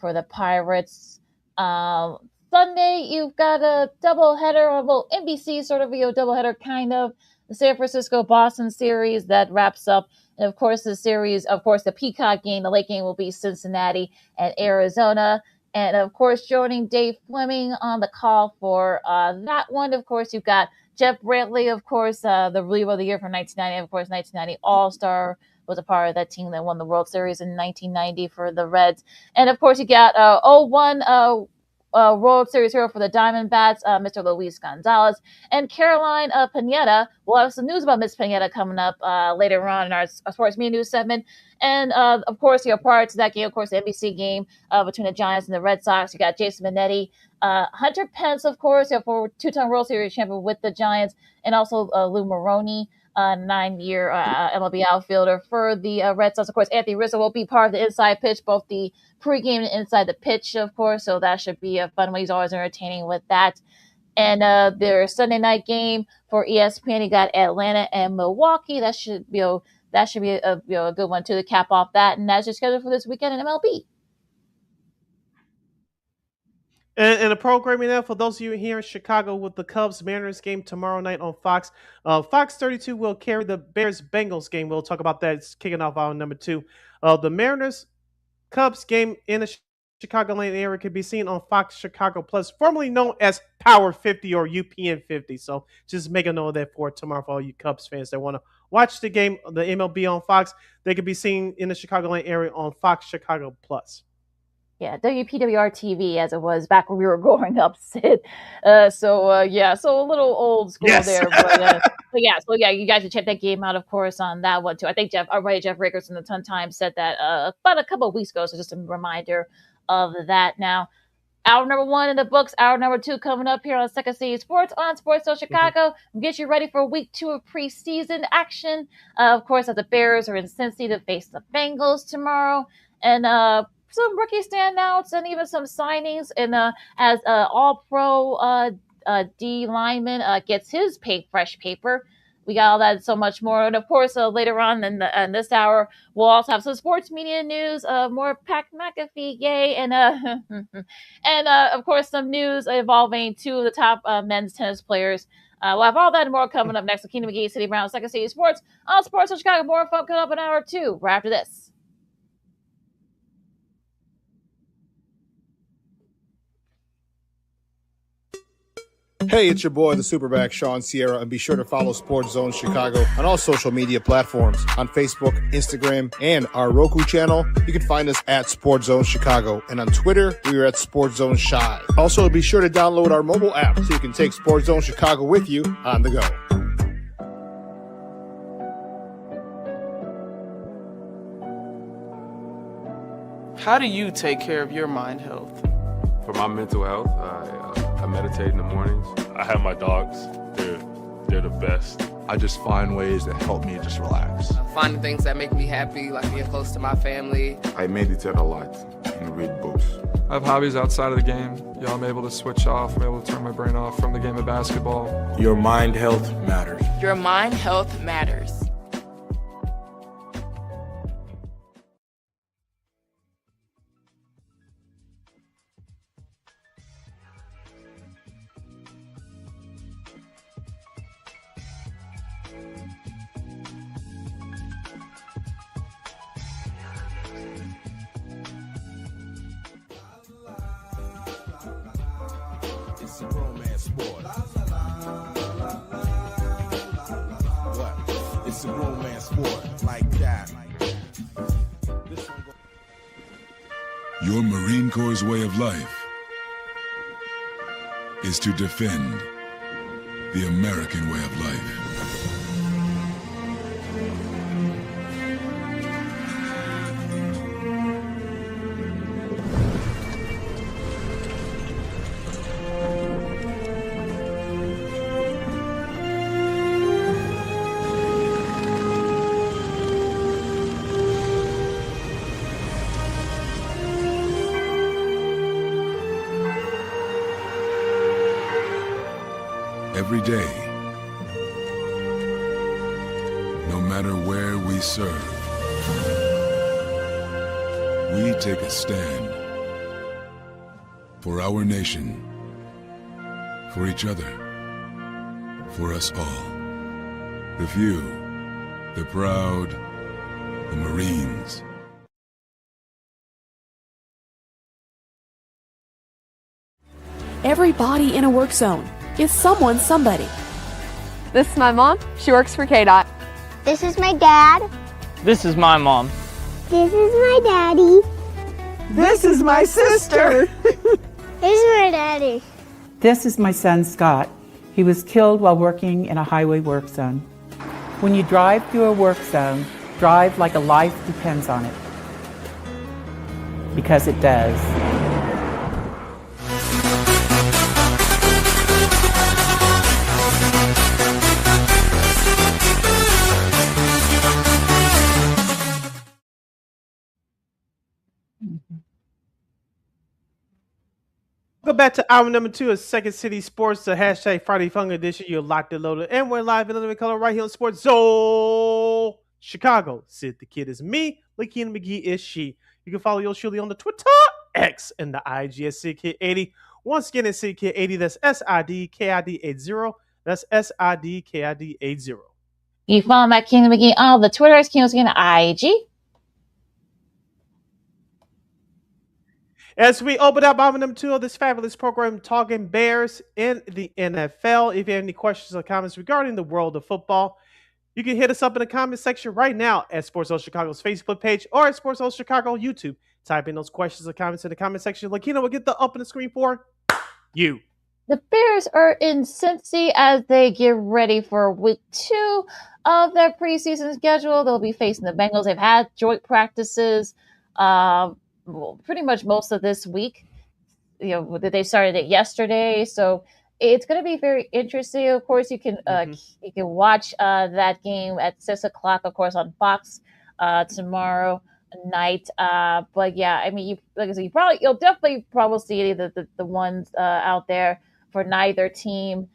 the Pirates. Sunday you've got a doubleheader, well, NBC sort of doubleheader kind of. The San Francisco Boston series that wraps up, and of course the Peacock game, the late game will be Cincinnati and Arizona. And of course, joining Dave Fleming on the call for that one, of course, you've got Jeff Brantley, of course, the reliever of the year from 1990. Of course, 1990 All-Star, was a part of that team that won the World Series in 1990 for the Reds. And of course, you got 0-1 World Series hero for the Diamondbacks, Mr. Luis Gonzalez, and Caroline Pineda. We'll have some news about Miss Pineda coming up later on in our sports media news segment. And of course, prior to that game, of course, the NBC game between the Giants and the Red Sox. You got Jason Benetti, Hunter Pence, of course, for two-time World Series champion with the Giants, and also Lou Maroney, 9-year MLB outfielder for the Red Sox. Of course, Anthony Rizzo will be part of the inside pitch, both the pregame and inside the pitch, of course. So that should be a fun one. He's always entertaining with that. And their Sunday night game for ESPN, you got Atlanta and Milwaukee. That should be a good one too to cap off that. And that's your schedule for this weekend in MLB. And the programming now for those of you here in Chicago with the Cubs Mariners game tomorrow night on Fox. Fox 32 will carry the Bears Bengals game. We'll talk about that. It's kicking off hour number 2. The Mariners Cubs game in the Chicagoland area can be seen on Fox Chicago Plus, formerly known as Power 50 or UPN 50. So just make a note of that for tomorrow for all you Cubs fans that want to watch the game, the MLB on Fox. They can be seen in the Chicagoland area on Fox Chicago Plus. Yeah, WPWR TV as it was back when we were growing up, Sid. So a little old school there, but yeah, you guys should check that game out, of course, on that one too. I think Jeff Rickers in the Ton Times said that about a couple of weeks ago, so just a reminder of that. Now, hour number 1 in the books, hour number 2 coming up here on Second City Sports on Sports Zone Chicago. Get you ready for week 2 of preseason action. Of course, as the Bears are in Cincy to face the Bengals tomorrow, and some rookie standouts and even some signings. And as All-Pro D lineman gets his fresh paper. We got all that and so much more. And of course, later on in this hour, we'll also have some sports media news, more Pat McAfee, yay, and of course, some news involving 2 of the top men's tennis players. We'll have all that and more coming up next. LaKeena, McGee, City Brown, Second City Sports on Sports in Chicago. More fun coming up in hour 2 right after this. Hey, it's your boy, the Superback, Sean Sierra, and be sure to follow Sports Zone Chicago on all social media platforms, on Facebook, Instagram, and our Roku channel. You can find us at Sports Zone Chicago, and on Twitter, we are at Sports Zone Shy. Also, be sure to download our mobile app so you can take Sports Zone Chicago with you on the go. How do you take care of your mind health? For my mental health, I meditate in the mornings. I have my dogs. They're the best. I just find ways that help me just relax. Finding things that make me happy, like being close to my family. I meditate a lot and read books. I have hobbies outside of the game. I'm able to switch off. I'm able to turn my brain off from the game of basketball. Your mind health matters. Your mind health matters. It's a romance sport. What? It's a romance sport like that. Your Marine Corps' way of life is to defend the American way of life. Every day, no matter where we serve, we take a stand for our nation, for each other, for us all. The few, the proud, the Marines. Everybody in a work zone is someone's somebody. This is my mom. She works for KDOT. This is my dad. This is my mom. This is my daddy. This is my sister. This is my daddy. This is my son, Scott. He was killed while working in a highway work zone. When you drive through a work zone, drive like a life depends on it. Because it does. Go back to hour number 2 of Second City Sports, the hashtag Friday Fun Edition. You're locked and loaded, and we're live in living color right here on Sports Zone Chicago. Sid the Kid is me. LaKeena McGee is she. You can follow yours truly on the Twitter, X, and the IG at SidKid80. Once again, it's SidKid80. That's SIDKID80. That's SIDKID80. You can follow Matt King McGee on the Twitter, King McGee, IG. As we open up number 2 of this fabulous program, Talking Bears in the NFL. If you have any questions or comments regarding the world of football, you can hit us up in the comment section right now at Sports Zone Chicago's Facebook page or at Sports Zone Chicago YouTube. Type in those questions or comments in the comment section. LaKeena will get the up on the screen for you. The Bears are in Cincy as they get ready for week 2 of their preseason schedule. They'll be facing the Bengals. They've had joint practices pretty much most of this week. They started it yesterday, so it's going to be very interesting. Of course, you can watch that game at 6:00, of course, on Fox tomorrow night. But yeah, I mean, like I said, you'll definitely probably see any of the ones out there for neither team.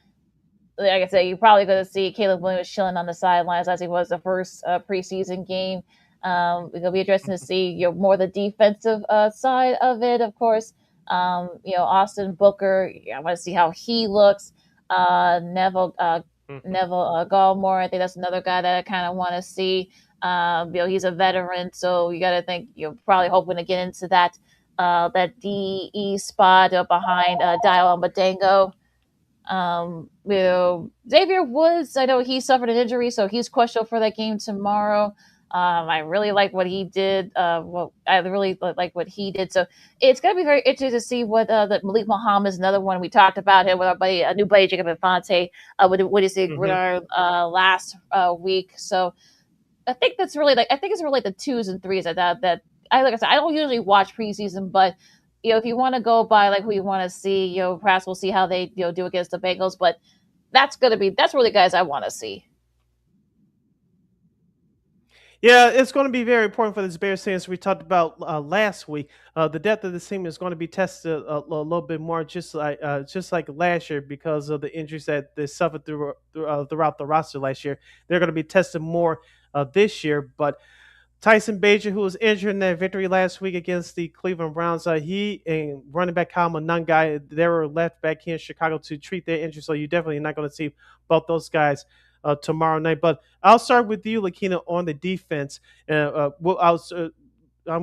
Like I said, you're probably going to see Caleb Williams chilling on the sidelines as he was the first preseason game. It'll be interesting to see more the defensive side of it, of course. Austin Booker, I want to see how he looks. Neville Gallmore, I think that's another guy that I kind of want to see. He's a veteran, so you got to think you're probably hoping to get into that DE spot behind Dial Madengo. Xavier Woods, I know he suffered an injury, so he's questionable for that game tomorrow. I really like what he did. I really like what he did. So it's going to be very interesting to see what the Malik Muhammad is another one. We talked about him with our buddy, a new buddy, Jacob Infante, with his last week. So I think that's really it's really the 2s and 3s that like I said, I don't usually watch preseason, but if you want to go by who you want to see, perhaps we'll see how they do against the Bengals. But that's really the guys I want to see. Yeah, it's going to be very important for this Bears team, as we talked about last week. The depth of this team is going to be tested a little bit more, just like last year, because of the injuries that they suffered throughout the roster last year. They're going to be tested more this year. But Tyson Bagent, who was injured in that victory last week against the Cleveland Browns, he and running back Kyle Monangai, they were left back here in Chicago to treat their injury. So you're definitely not going to see both those guys tomorrow night. But I'll start with you, LaKeena, on the defense. I'm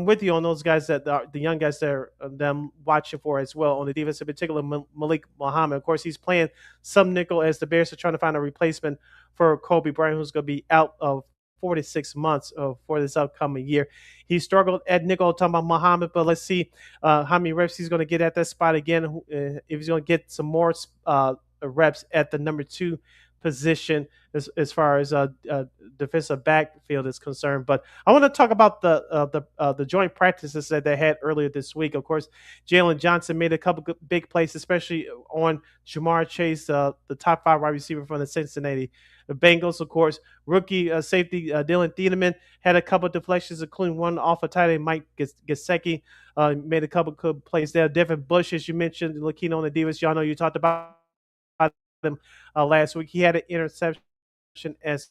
with you on those guys that are the young guys that I'm watching for as well on the defense, in particular Malik Muhammad. Of course, he's playing some nickel as the Bears are trying to find a replacement for Kobe Bryant, who's going to be out of 4 to 6 months for this upcoming year. He struggled at nickel, talking about Muhammad, but let's see how many reps he's going to get at that spot again. If he's going to get some more reps at the number 2 position as far as defensive backfield is concerned. But I want to talk about the joint practices that they had earlier this week. Of course, Jalen Johnson made a couple big plays, especially on Jamar Chase, the top 5 wide receiver from the Cincinnati Bengals. Of course, rookie safety Dylan Thiedemann had a couple deflections, including one off of tight end Mike Gesicki. Made a couple good plays there. Devin Bush, as you mentioned, LaKeena on the defense. Y'all know you talked about him last week. He had an interception as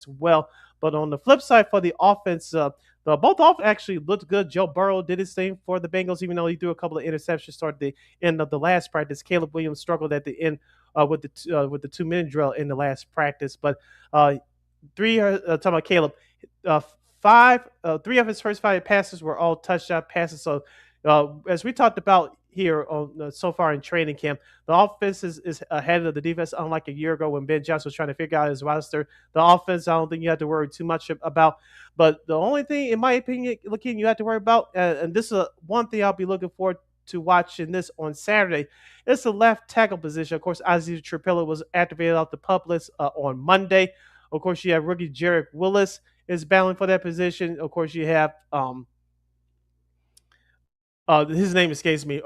well. But on the flip side, for the offense, both offense actually looked good. Joe Burrow did his thing for the Bengals, even though he threw a couple of interceptions toward the end of the last practice. Caleb Williams struggled at the end with the 2-minute drill in the last practice. But talking about Caleb, 3 of his first 5 passes were all touchdown passes. So as we talked about here on so far in training camp, the offense is ahead of the defense, unlike a year ago when Ben Johnson was trying to figure out his roster. The offense, I don't think you have to worry too much about. But the only thing, in my opinion, LaKeena, you have to worry about, and this is one thing I'll be looking forward to watching this on Saturday, it's the left tackle position. Of course, Isaiah Trapilla was activated off the PUP list on Monday. Of course, you have rookie Jarek Willis is battling for that position. Of course, you have his name escapes me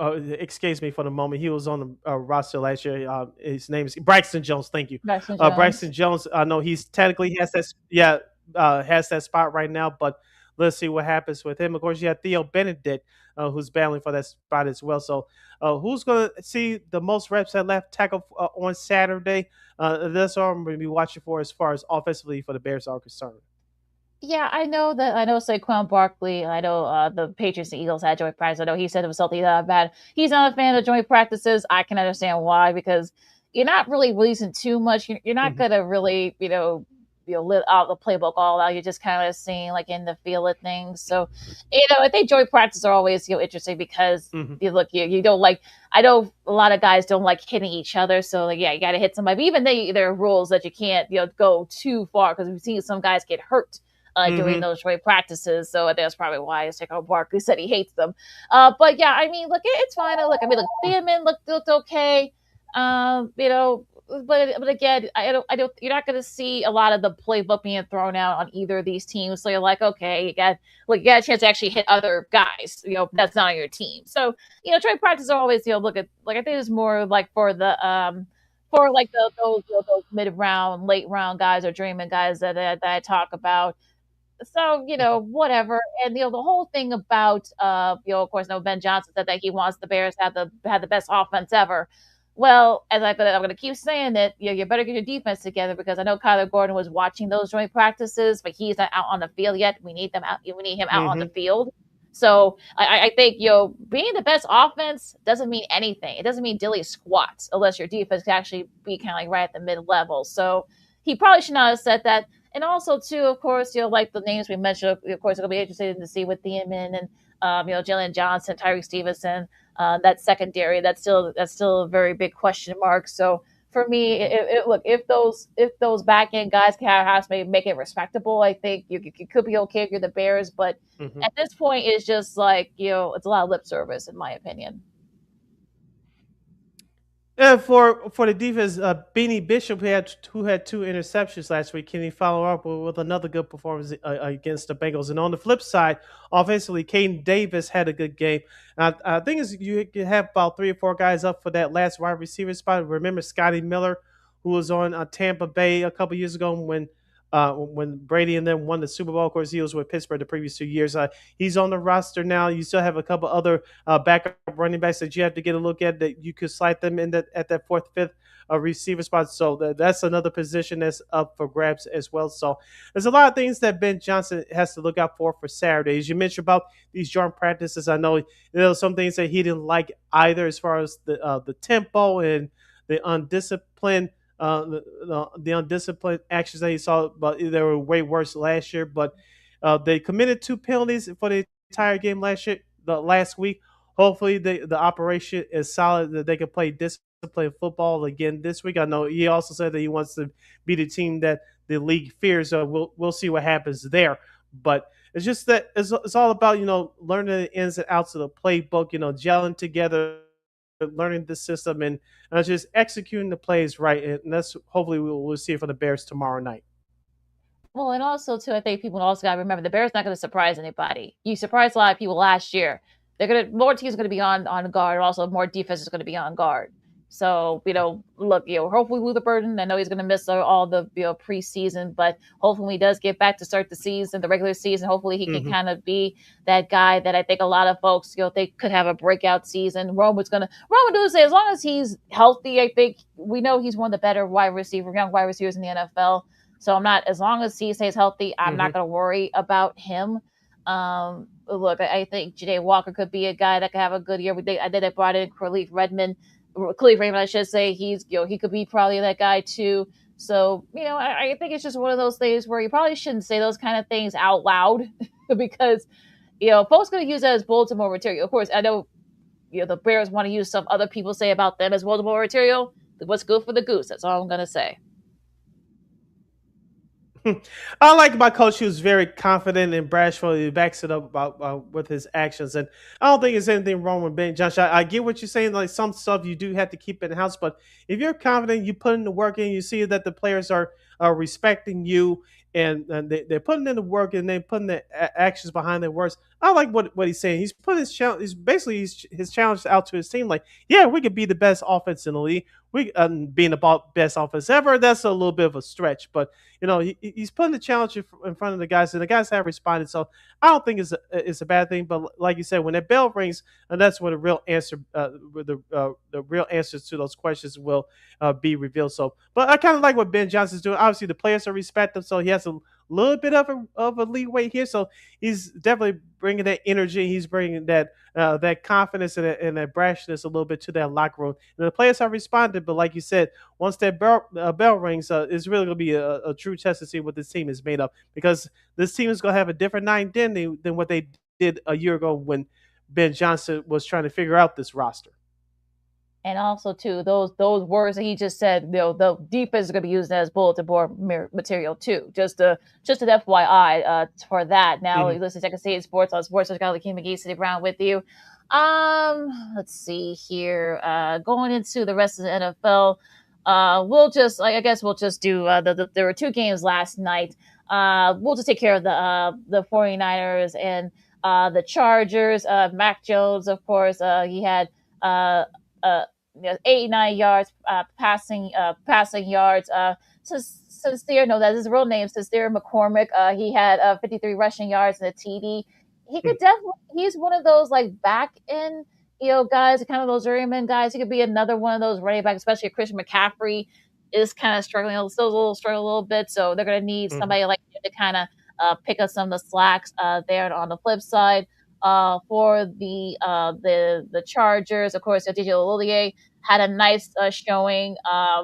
for the moment. He was on the roster last year. His name is Braxton Jones. Thank you, Braxton Jones. I know he's technically has that spot right now, but let's see what happens with him. Of course, you have Theo Benedict, who's battling for that spot as well. So, who's going to see the most reps at left tackle on Saturday? That's all I'm going to be watching for as far as offensively for the Bears are concerned. Yeah, I know Saquon Barkley. I know the Patriots and Eagles had joint practice. I know he said it was something bad. He's not a fan of joint practices. I can understand why, because you're not really releasing too much. You're not going to really, lit out the playbook all out. You're just kind of seeing like in the feel of things. So, I think joint practice are always interesting because Mhm. you don't like. I know a lot of guys don't like hitting each other, so like you got to hit somebody. But even there are rules that you can't go too far because we've seen some guys get hurt. During Mhm. those joint practices, so that's probably why Saquon Barkley said he hates them. But yeah, I mean, look, it's fine. Look, Thiemann looked okay. But again, I don't. You're not going to see a lot of the playbook being thrown out on either of these teams. So you're like, okay, you got a chance to actually hit other guys. That's not on your team. So joint practice are always look at like I think it's more like for the for like those mid round, late round guys or dreaming guys that I talk about. So whatever. And the whole thing about of course, Ben Johnson said that he wants the Bears to have the best offense ever. Well, I'm gonna keep saying it. You better get your defense together because I know Kyler Gordon was watching those joint practices, but he's not out on the field yet. We need them out. We need him out on the Mhm. field. So I think being the best offense doesn't mean anything. It doesn't mean dilly squats unless your defense can actually be kind of like right at the mid level. So he probably should not have said that. And also, too, of course, like the names we mentioned, of course, it'll be interesting to see with Thiemann and Jalen Johnson, Tyreek Stevenson, that secondary. That's still a very big question mark. So for me, look, if those back end guys can have maybe make it respectable, I think you could be okay if you're the Bears. But Mhm. at this point, it's just like it's a lot of lip service, in my opinion. Yeah, for the defense, Beanie Bishop who had two interceptions last week. Can he follow up with another good performance against the Bengals? And on the flip side, offensively, Caden Davis had a good game. I think you have about 3 or 4 guys up for that last wide receiver spot. Remember Scotty Miller, who was on Tampa Bay a couple years ago when Brady and them won the Super Bowl. Of course, he was with Pittsburgh the previous 2 years. He's on the roster now. You still have a couple other backup running backs that you have to get a look at that you could slide them in at that fourth, fifth receiver spot. So that's another position that's up for grabs as well. So there's a lot of things that Ben Johnson has to look out for Saturday. As you mentioned about these joint practices, I know there were some things that he didn't like either as far as the tempo and the undisciplined the undisciplined actions that he saw, but they were way worse last year. But they committed 2 penalties for the entire game last week. Hopefully, the operation is solid that they can play disciplined football again this week. I know he also said that he wants to be the team that the league fears. So we'll see what happens there. But it's just that it's all about learning the ins and outs of the playbook. Gelling together, learning the system, and just executing the plays right. And that's hopefully we'll see it for the Bears tomorrow night. Well, and also too, I think people also got to remember the Bears not going to surprise anybody. You surprised a lot of people last year. More teams are going to be on guard. Also, more defense is going to be on guard. So look, hopefully Luther Burden. I know he's going to miss all the preseason, but hopefully he does get back to start the season, the regular season. Hopefully he can kind of be that guy that I think a lot of folks they could have a breakout season. Roman do say as long as he's healthy, I think we know he's one of the better young wide receivers in the NFL. So I'm not, as long as he stays healthy, I'm not going to worry about him. Look, I think Janae Walker could be a guy that could have a good year. I did. I brought in Khalif Raymond, I should say. He could be probably that guy too. So I think it's just one of those things where you probably shouldn't say those kind of things out loud because folks going to use that as Baltimore material. Of course, I know the Bears want to use stuff other people say about them as Baltimore material. What's good for the goose? That's all I'm going to say. I like my coach who's very confident and bashful. He backs it up about with his actions, and I don't think there's anything wrong with Ben Johnson. I get what you're saying. Like some stuff you do have to keep in house, but if you're confident, you put in the work in, you see that the players are respecting you, and they're putting in the work and they're putting the actions behind their words. I like what he's saying. He's put his challenge. He's basically his challenge out to his team. Like, yeah, we could be the best offense in the league. We being the best offense ever. That's a little bit of a stretch, but he's putting the challenge in front of the guys, and the guys have responded. So I don't think it's a bad thing. But like you said, when that bell rings, and that's when the real answer, the real answers to those questions will be revealed. So, but I kind of like what Ben Johnson's doing. Obviously, the players are respect him, so he has to little bit of a leeway here. So he's definitely bringing that energy. He's bringing that confidence and that brashness a little bit to that locker room. And the players have responded, but like you said, once that bell rings, it's really going to be a true test to see what this team is made of, because this team is going to have a different identity than what they did a year ago when Ben Johnson was trying to figure out this roster. And also, too, those words that he just said, the defense is going to be used as bulletin board material too. Just an FYI for that. Now, you listen to Second City Sports on Sports. I've got LaKeena, McGee, Sidney Brown with you. Let's see here. Going into the rest of the NFL, we'll just, I guess, we'll just do. There were two games last night. We'll just take care of the 49ers and the Chargers. Mac Jones, of course, he had 89 yards passing yards. Sincere, no, that's his real name, Sincere McCormick. He had 53 rushing yards and a TD. He could definitely. He's one of those like back end, guys, kind of those journeyman guys. He could be another one of those running backs, especially if Christian McCaffrey is kind of struggling, struggling a little bit. So they're going to need somebody like him to kind of pick up some of the slacks there. On the flip side, for the Chargers, of course, DJ Ololier had a nice showing.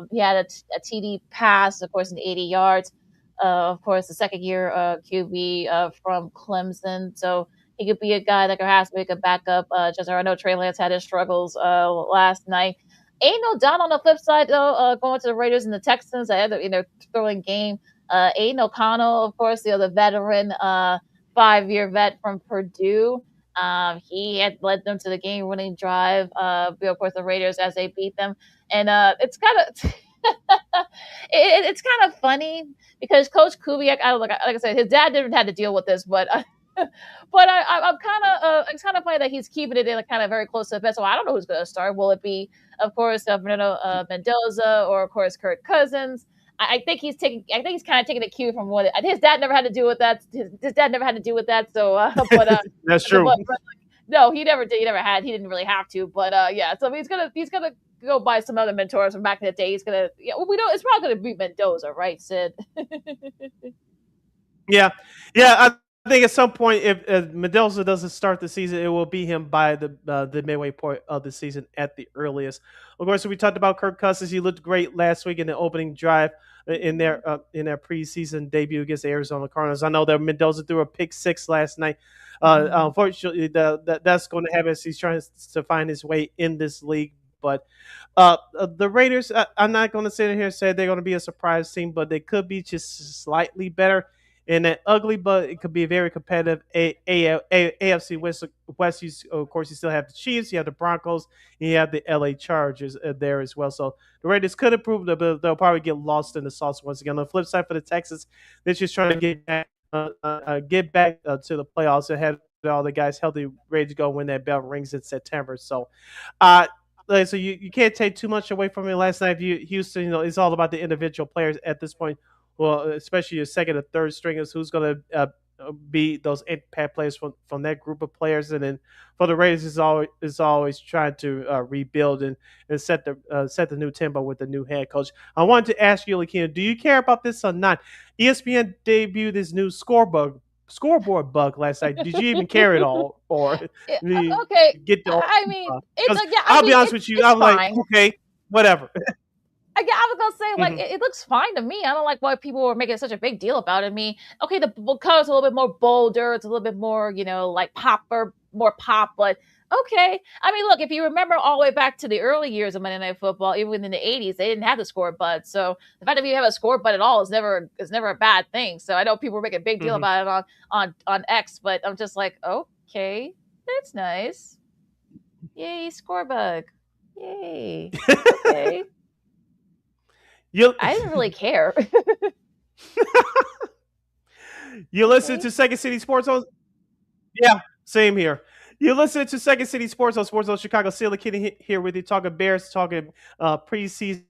He had a TD pass, of course, in 80 yards. Of course, the second year QB from Clemson. So he could be a guy that perhaps we could back up. I know Trey Lance had his struggles last night. Ain't no doubt on the flip side, though, going to the Raiders and the Texans. I had in their thrilling game. Aiden O'Connell, of course, the veteran, 5-year vet from Purdue. He had led them to the game-winning drive. Of course, the Raiders as they beat them, and it's kind of it's kind of funny because Coach Kubiak, like I said, his dad didn't have to deal with this, but I'm kind of it's kind of funny that he's keeping it in kind of very close to the best. So I don't know who's going to start. Will it be, of course, Fernando Mendoza or of course Kirk Cousins? I think he's kind of taking a cue from what his dad never had to do with that. His dad never had to do with that. So, that's true. No, he never did. He never had. He didn't really have to. But yeah, so he's gonna go buy some other mentors from back in the day. He's gonna. Yeah, well, we know it's probably gonna be Mendoza, right, Sid? Yeah. I think at some point, if Mendoza doesn't start the season, it will be him by the midway point of the season at the earliest. Of course, we talked about Kirk Cousins. He looked great last week in the opening drive in their preseason debut against the Arizona Cardinals. I know that Mendoza threw a pick six last night. Unfortunately, that's going to happen as he's trying to find his way in this league. But the Raiders, I'm not going to sit here and say they're going to be a surprise team, but they could be just slightly better. In that ugly, but it could be a very competitive AFC West. Of course, you still have the Chiefs, you have the Broncos, and you have the LA Chargers there as well. So the Raiders could improve, but they'll probably get lost in the sauce once again. On the flip side for the Texans, they're just trying to get back to the playoffs and have all the guys healthy, ready to go when that bell rings in September. So, so you can't take too much away from it. Last night, Houston, it's all about the individual players at this point. Well, especially your second or third stringers, who's going to be those impact players from that group of players, and then for the Raiders is always trying to rebuild and set the new tempo with the new head coach. I wanted to ask you, LaKeena, do you care about this or not? ESPN debuted this new scoreboard bug last night. Did you even care at all, or okay? I mean, I'll be honest with you. I'm like, okay, whatever. I was gonna say, like, it looks fine to me. I don't like why people were making such a big deal about it. I mean, okay, the color's a little bit more bolder. It's a little bit more, like more pop. But okay. I mean, look, if you remember all the way back to the early years of Monday Night Football, even in the '80s, they didn't have the score button. So the fact that you have a score button at all is never a bad thing. So I know people were making a big deal about it on X, but I'm just like, okay, that's nice. Yay, score bug. Yay. Okay. I didn't really care. You listen to Second City Sports on? Yeah, same here. You listen to Second City Sports on Sports Zone Chicago. LaKeena here with you, talking Bears, talking preseason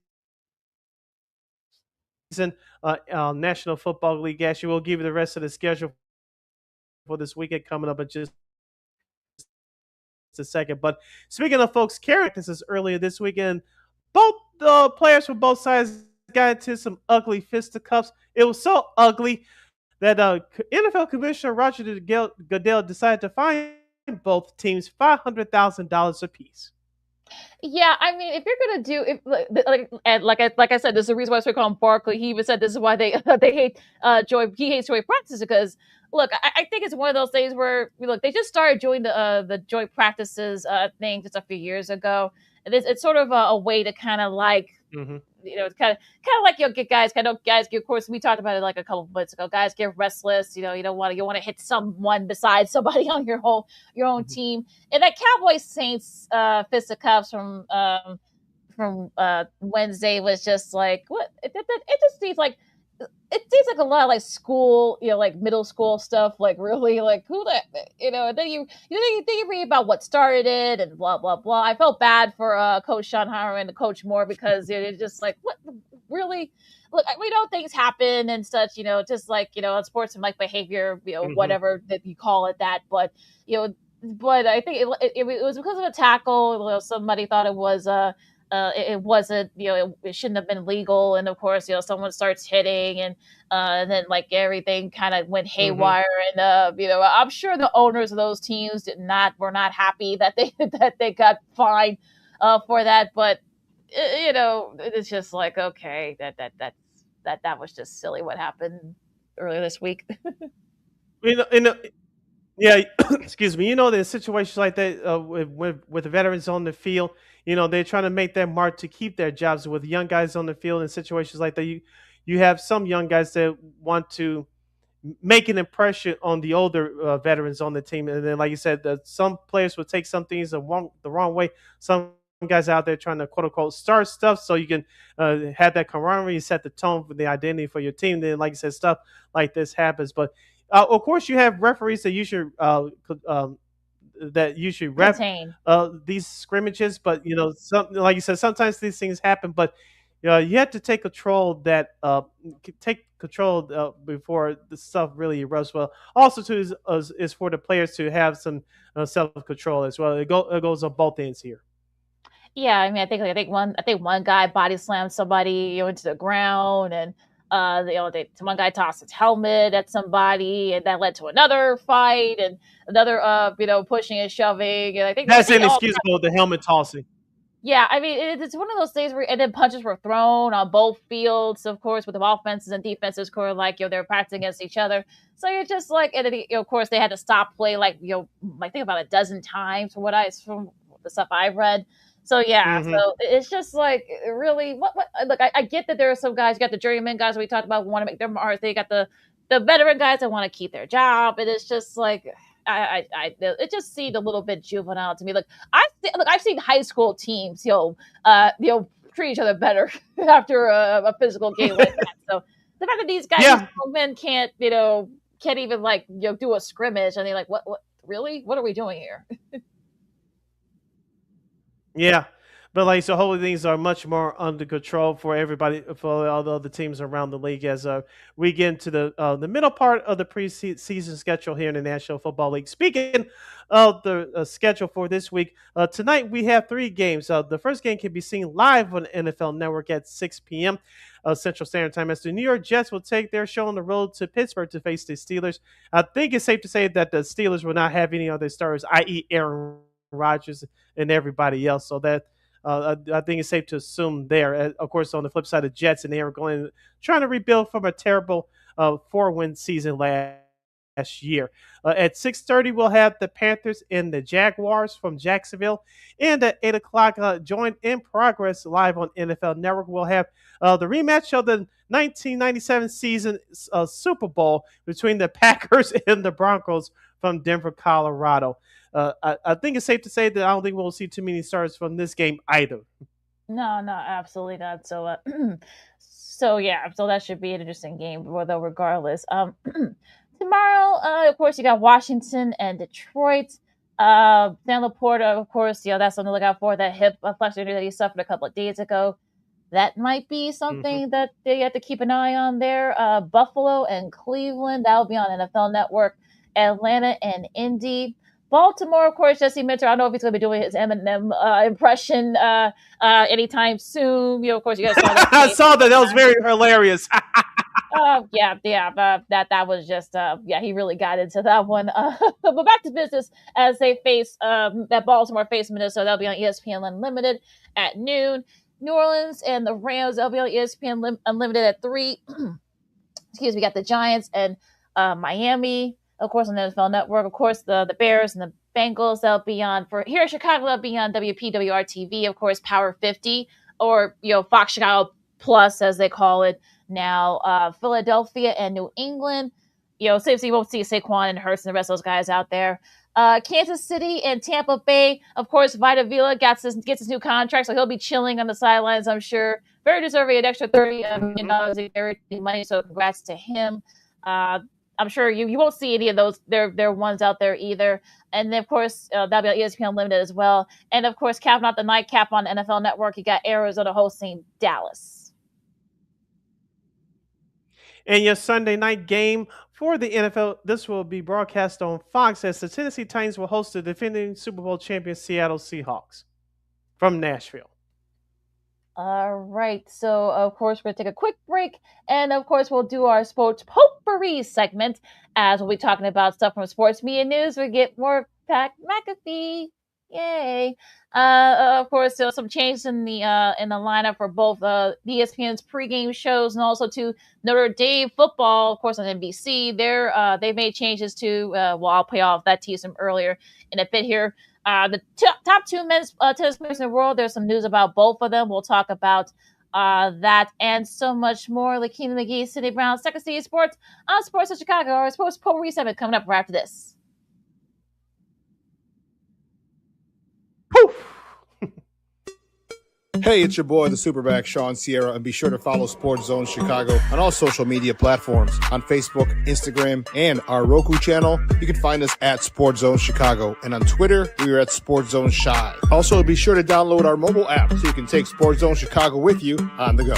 National Football League action. We'll give you the rest of the schedule for this weekend coming up in just a second. But speaking of folks carrying this earlier this weekend, both the players from both sides got into some ugly fisticuffs. It was so ugly that NFL Commissioner Roger Goodell decided to fine both teams $500,000 apiece. Yeah, I mean, if you're gonna do if and like I said, this is the reason why we call him Barkley. He even said this is why they they hate joy. He hates joint practices because look, I think it's one of those things where look they just started doing the joint practices thing just a few years ago. And it's sort of a way to kind of like Mm-hmm. it's kind of like get guys of course we talked about it like a couple of months ago. Guys get restless. You want to hit someone besides somebody on your own team. And that Cowboys Saints fisticuffs from Wednesday was just like what it just seems like. It seems like a lot of like school, like middle school stuff, like really like who that, and then you read about what started it and blah, blah, blah. I felt bad for Coach Sean Harmon and Coach Moore because it's just like, what really? Look, we know things happen and such, just like, unsportsmanlike behavior, whatever that you call it that. But, but I think it was because of a tackle. Somebody thought it was it wasn't, it shouldn't have been legal. And of course, someone starts hitting and then like everything kind of went haywire. And, I'm sure the owners of those teams were not happy that they got fined for that. But, it's just like, okay, that was just silly what happened earlier this week. Yeah, excuse me. There's situations like that with the veterans on the field. They're trying to make their mark to keep their jobs. With young guys on the field in situations like that, you have some young guys that want to make an impression on the older veterans on the team. And then, like you said, some players will take some things the wrong way. Some guys out there trying to quote unquote start stuff so you can have that camaraderie, set the tone for the identity for your team. Then, like you said, stuff like this happens. But of course, you have referees that usually ref these scrimmages. But like you said, sometimes these things happen. But you have to take control before the stuff really erupts. Well, also too is for the players to have some self control as well. It goes on both ends here. Yeah, I mean, I think one guy body slammed somebody into the ground, and one guy tossed his helmet at somebody, and that led to another fight and another pushing and shoving. And I think that's inexcusable. The helmet tossing. Yeah, I mean, it's one of those days where, and then punches were thrown on both fields, of course, with the offenses and defenses, core like they're practicing against each other. So you're just like, and then of course they had to stop play like I think about a dozen times from the stuff I've read. So yeah, so it's just like really what look, I get that there are some guys, you got the journeyman guys we talked about who want to make their mark. They got the veteran guys that want to keep their job, and it's just like it just seemed a little bit juvenile to me. Look, I've seen high school teams, treat each other better after a physical game like that. So the fact that these guys, men can't even like do a scrimmage, and they're like, what really? What are we doing here? Yeah, but so hopefully things are much more under control for everybody, for all the other teams around the league as we get into the middle part of the preseason schedule here in the National Football League. Speaking of the schedule for this week, tonight we have 3 games. The first game can be seen live on the NFL Network at 6 p.m. Central Standard Time as the New York Jets will take their show on the road to Pittsburgh to face the Steelers. I think it's safe to say that the Steelers will not have any other starters, i.e. Aaron Rodgers and everybody else. So that I think it's safe to assume there. Of course, on the flip side, the Jets and they are trying to rebuild from a terrible 4-win season last year. At 6:30, we'll have the Panthers and the Jaguars from Jacksonville. And at 8 o'clock, joined in progress live on NFL Network, we'll have the rematch of the 1997 season Super Bowl between the Packers and the Broncos from Denver, Colorado. I think it's safe to say that I don't think we'll see too many starters from this game either. No, absolutely not. So, so that should be an interesting game, though, regardless. Tomorrow, of course, you got Washington and Detroit. Sam Laporta, of course, that's something to look out for. That hip flexor injury that he suffered a couple of days ago. That might be something that they have to keep an eye on there. Buffalo and Cleveland, that'll be on NFL Network. Atlanta and Indy. Baltimore, of course, Jesse Minter. I don't know if he's going to be doing his Eminem impression anytime soon. Of course, you guys saw that. I saw that. That was very hilarious. That was just he really got into that one. But back to business as they face that Baltimore face Minnesota. That'll be on ESPN Unlimited at noon. New Orleans and the Rams. That'll be on ESPN Unlimited at 3. Excuse me. We got the Giants and Miami, of course, on the NFL Network. Of course, the Bears and the Bengals. They'll be on for here in Chicago. They'll be on WPWR TV, of course, Power 50 or Fox Chicago Plus as they call it now. Philadelphia and New England. So you won't see Saquon and Hurts and the rest of those guys out there. Kansas City and Tampa Bay. Of course, Vita Vea gets his new contract, so he'll be chilling on the sidelines, I'm sure. Very deserving an extra $30 million in money, so congrats to him. I'm sure you won't see any of those their ones out there either. And then, of course, that'll be on ESPN Unlimited as well. And, of course, capping out the nightcap on NFL Network, you got Arizona hosting Dallas. And your Sunday night game for the NFL, this will be broadcast on Fox as the Tennessee Titans will host the defending Super Bowl champion Seattle Seahawks from Nashville. All right. So, of course, we're going to take a quick break. And, of course, we'll do our sports potpourri segment as we'll be talking about stuff from sports media news. We get more Pat McAfee. Yay. Of course, there's some changes in the lineup for both ESPN's pregame shows and also to Notre Dame football, of course, on NBC. They've made changes to, I'll play off that teased earlier in a bit here. The top 2 men's tennis players in the world, there's some news about both of them. We'll talk about that and so much more. LaKeena, McGee, Sidney Brown, Second City Sports on Sports of Chicago, our Sports Potpourri segment coming up right after this. Hey, it's your boy, the Superback, Sean Sierra, and be sure to follow Sports Zone Chicago on all social media platforms. On Facebook, Instagram, and our Roku channel, you can find us at Sports Zone Chicago. And on Twitter, we are at Sports Zone Chi. Also, be sure to download our mobile app so you can take Sports Zone Chicago with you on the go.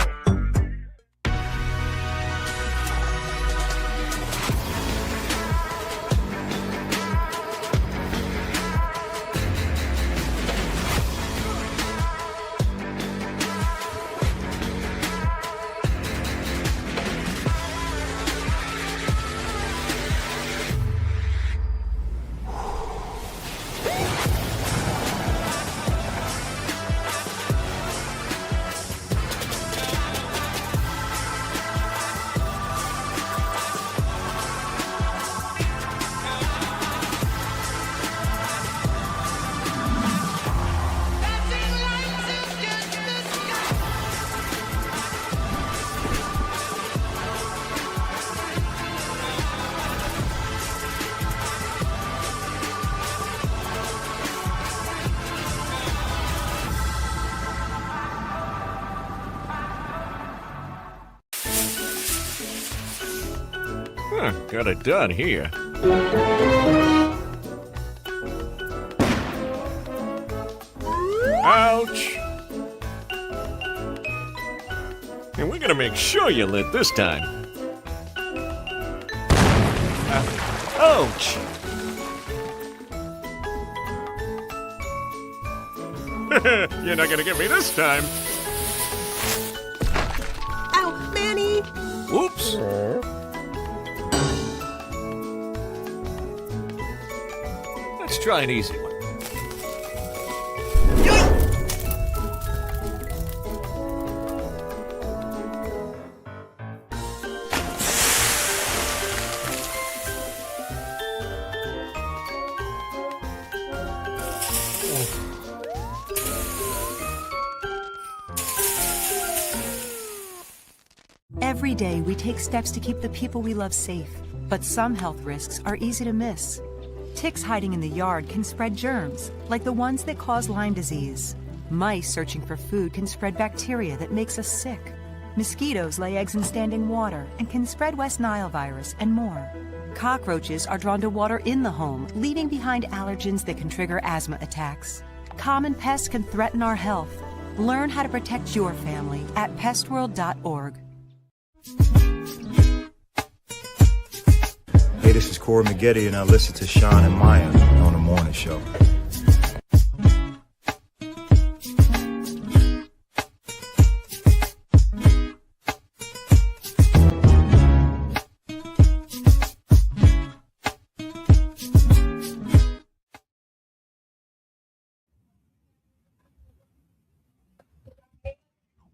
Got it done here. Ouch! And we're gonna make sure you lit this time. Ouch! You're not gonna get me this time. Ow, Manny! Whoops! Let's try an easy one. Every day, we take steps to keep the people we love safe, but some health risks are easy to miss. Ticks hiding in the yard can spread germs, like the ones that cause Lyme disease. Mice searching for food can spread bacteria that makes us sick. Mosquitoes lay eggs in standing water and can spread West Nile virus and more. Cockroaches are drawn to water in the home, leaving behind allergens that can trigger asthma attacks. Common pests can threaten our health. Learn how to protect your family at pestworld.org. Hey, this is Corey McGee, and I listen to Sean and Maya on the morning show.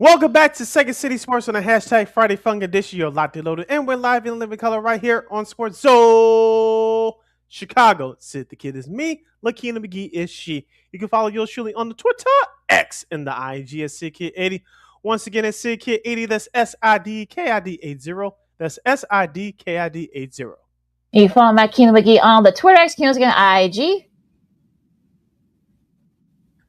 Welcome back to Second City Sports on the hashtag Friday Fun Edition. You're locked and loaded, and we're live in living color right here on Sports Zone Chicago. Sid the Kid is me. LaKeena McGee is she. You can follow yours truly on the Twitter, X, and the IG at SidKid80. Once again, it's SidKid80. That's SIDKID80. That's SIDKID80. You can follow LaKeena McGee on the Twitter, X, again, IG.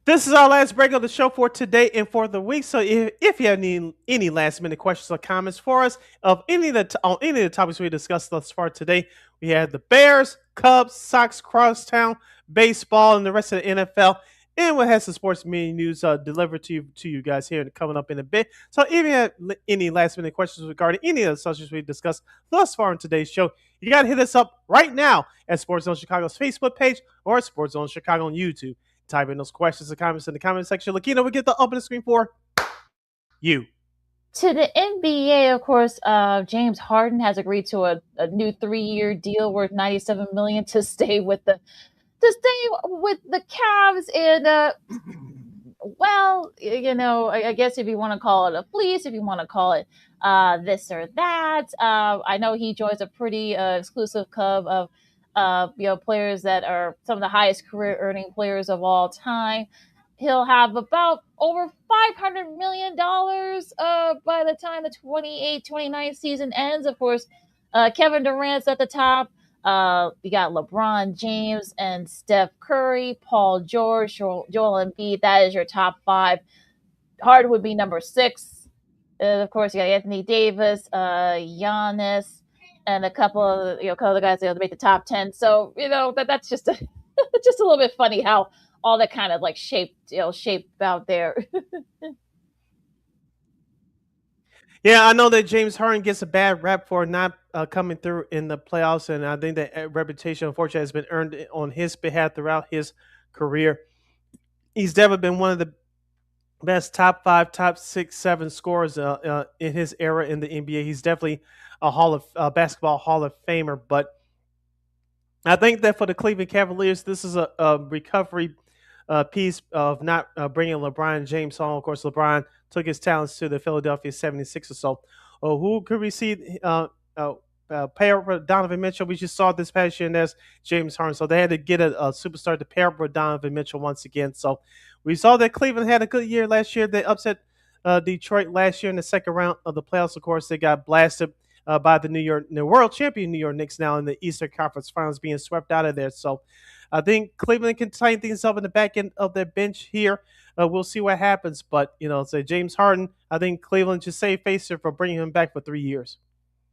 This is our last break of the show for today and for the week. So if you have any last minute questions or comments for us of any of the topics we discussed thus far today, we had the Bears, Cubs, Sox, Crosstown, baseball, and the rest of the NFL. And we'll have some sports media news delivered to you guys here coming up in a bit. So if you have any last minute questions regarding any of the subjects we discussed thus far in today's show, you got to hit us up right now at Sports Zone Chicago's Facebook page or Sports Zone Chicago on YouTube. Type in those questions and comments in the comment section. LaKeena, we get the opening screen for you. To the NBA, of course, James Harden has agreed to a new 3-year deal worth $97 million to stay with the Cavs. And well, I guess if you want to call it a fleece, if you want to call it this or that, I know he joins a pretty exclusive club of players that are some of the highest career earning players of all time. He'll have about over $500 million by the time the 28-29 season ends. Of course, Kevin Durant's at the top. We got LeBron James and Steph Curry, Paul George, Joel Embiid. That is your top 5. Harden would be number 6. Of course, you got Anthony Davis, Giannis, and a couple of other guys that make the top 10. So that's just just a little bit funny how all that kind of like shaped out there. Yeah, I know that James Harden gets a bad rap for not coming through in the playoffs, and I think that reputation, unfortunately, has been earned on his behalf throughout his career. He's never been one of the best top 5, top 6, 7 scorers in his era in the NBA. He's definitely a basketball Hall of Famer, but I think that for the Cleveland Cavaliers, this is a recovery piece of not bringing LeBron James home. Of course, LeBron took his talents to the Philadelphia 76ers. So who could we see pair up with Donovan Mitchell? We just saw this past year, and that's James Harden. So they had to get a superstar to pair up with Donovan Mitchell once again. So we saw that Cleveland had a good year last year. They upset Detroit last year in the second round of the playoffs. Of course, they got blasted by the world champion New York Knicks now in the Eastern Conference Finals, being swept out of there. So I think Cleveland can tighten things up in the back end of their bench here. We'll see what happens. But, say James Harden, I think Cleveland should save face for bringing him back for 3 years.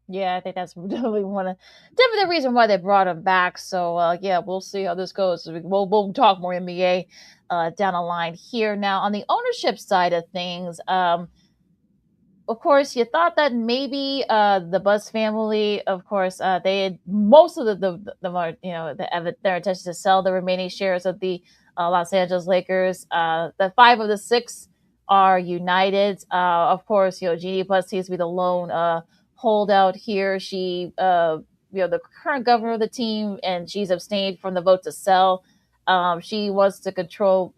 Yeah, I think that's definitely the reason why they brought him back. So, yeah, we'll see how this goes. We'll talk more NBA down the line here. Now, on the ownership side of things, of course, you thought that maybe the Buzz family, of course, they had most of their intention to sell the remaining shares of the Los Angeles Lakers. The 5 of the 6 are united. Of course, Jeannie Buss seems to be the lone holdout here. She, the current governor of the team, and she's abstained from the vote to sell. She wants to control,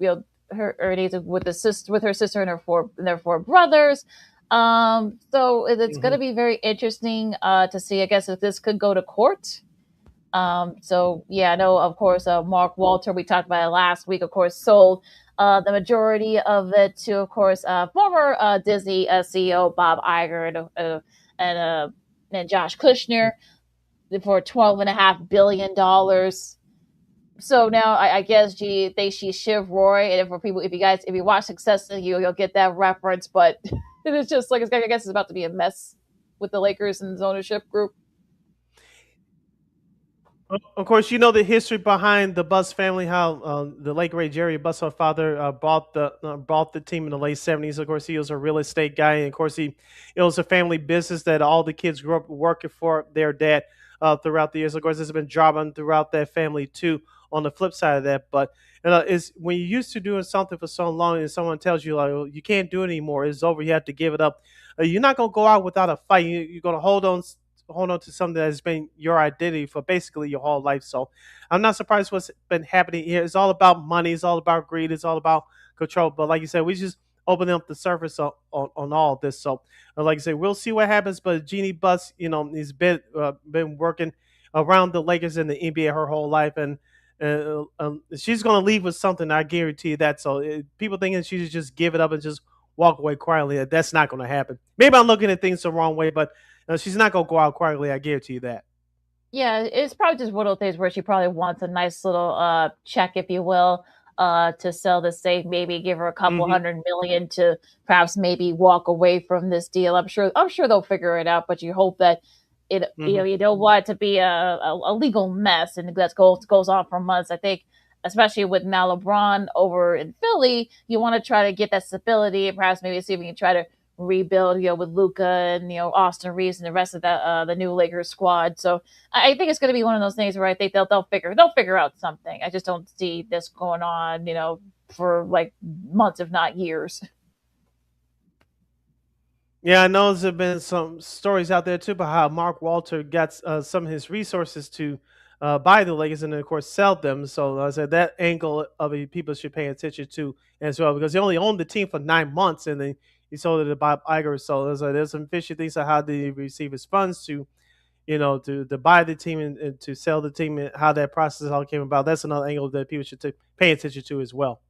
her earnings with her sister and their 4 brothers. So it's going to be very interesting to see, I guess, if this could go to court. So yeah, I know, of course, Mark Walter, we talked about it last week, of course, sold the majority of it to, of course, former Disney CEO Bob Iger and Josh Kushner for $12.5 billion. So now I guess she's Shiv Roy, and for people, if you watch Succession, you'll get that reference. But it's just like, I guess it's about to be a mess with the Lakers and his ownership group. Of course, the history behind the Buss family, how the late great Jerry Buss, our father, bought the team in the late 70s. Of course, he was a real estate guy, and of course, it was a family business that all the kids grew up working for their dad throughout the years. Of course, there's been drama throughout that family too. On the flip side of that, but is when you're used to doing something for so long, and someone tells you like, you can't do it anymore, it's over, you have to give it up. You're not gonna go out without a fight. You're gonna hold on to something that has been your identity for basically your whole life. So I'm not surprised what's been happening here. It's all about money. It's all about greed. It's all about control. But like you said, we just opening up the surface on all of this. So, like I say, we'll see what happens. But Jeannie Buss, he's been working around the Lakers and the NBA her whole life, and she's going to leave with something. I guarantee you that. So, people thinking she should just give it up and just walk away quietly, that's not going to happen. Maybe I'm looking at things the wrong way, but she's not going to go out quietly. I guarantee you that. Yeah, it's probably just one of those things where she probably wants a nice little check, if you will, to sell the safe. Maybe give her a couple Mm-hmm. $100 million to perhaps maybe walk away from this deal. I'm sure they'll figure it out, but you hope that Mm-hmm. you don't want it to be a legal mess and that goes on for months. I think, especially with now LeBron over in Philly, you want to try to get that stability and perhaps maybe see if we can try to rebuild, with Luca and Austin Reeves and the rest of the new Lakers squad. So I think it's going to be one of those things where I think they'll figure out something. I just don't see this going on, for like months, if not years. Yeah, I know there's been some stories out there too about how Mark Walter got some of his resources to buy the Lakers and then, of course, sell them. So I said that angle of it, people should pay attention to as well because he only owned the team for 9 months and then he sold it to Bob Iger. So there's some fishy things on how did he receive his funds to, to buy the team and to sell the team and how that process all came about. That's another angle that people should pay attention to as well.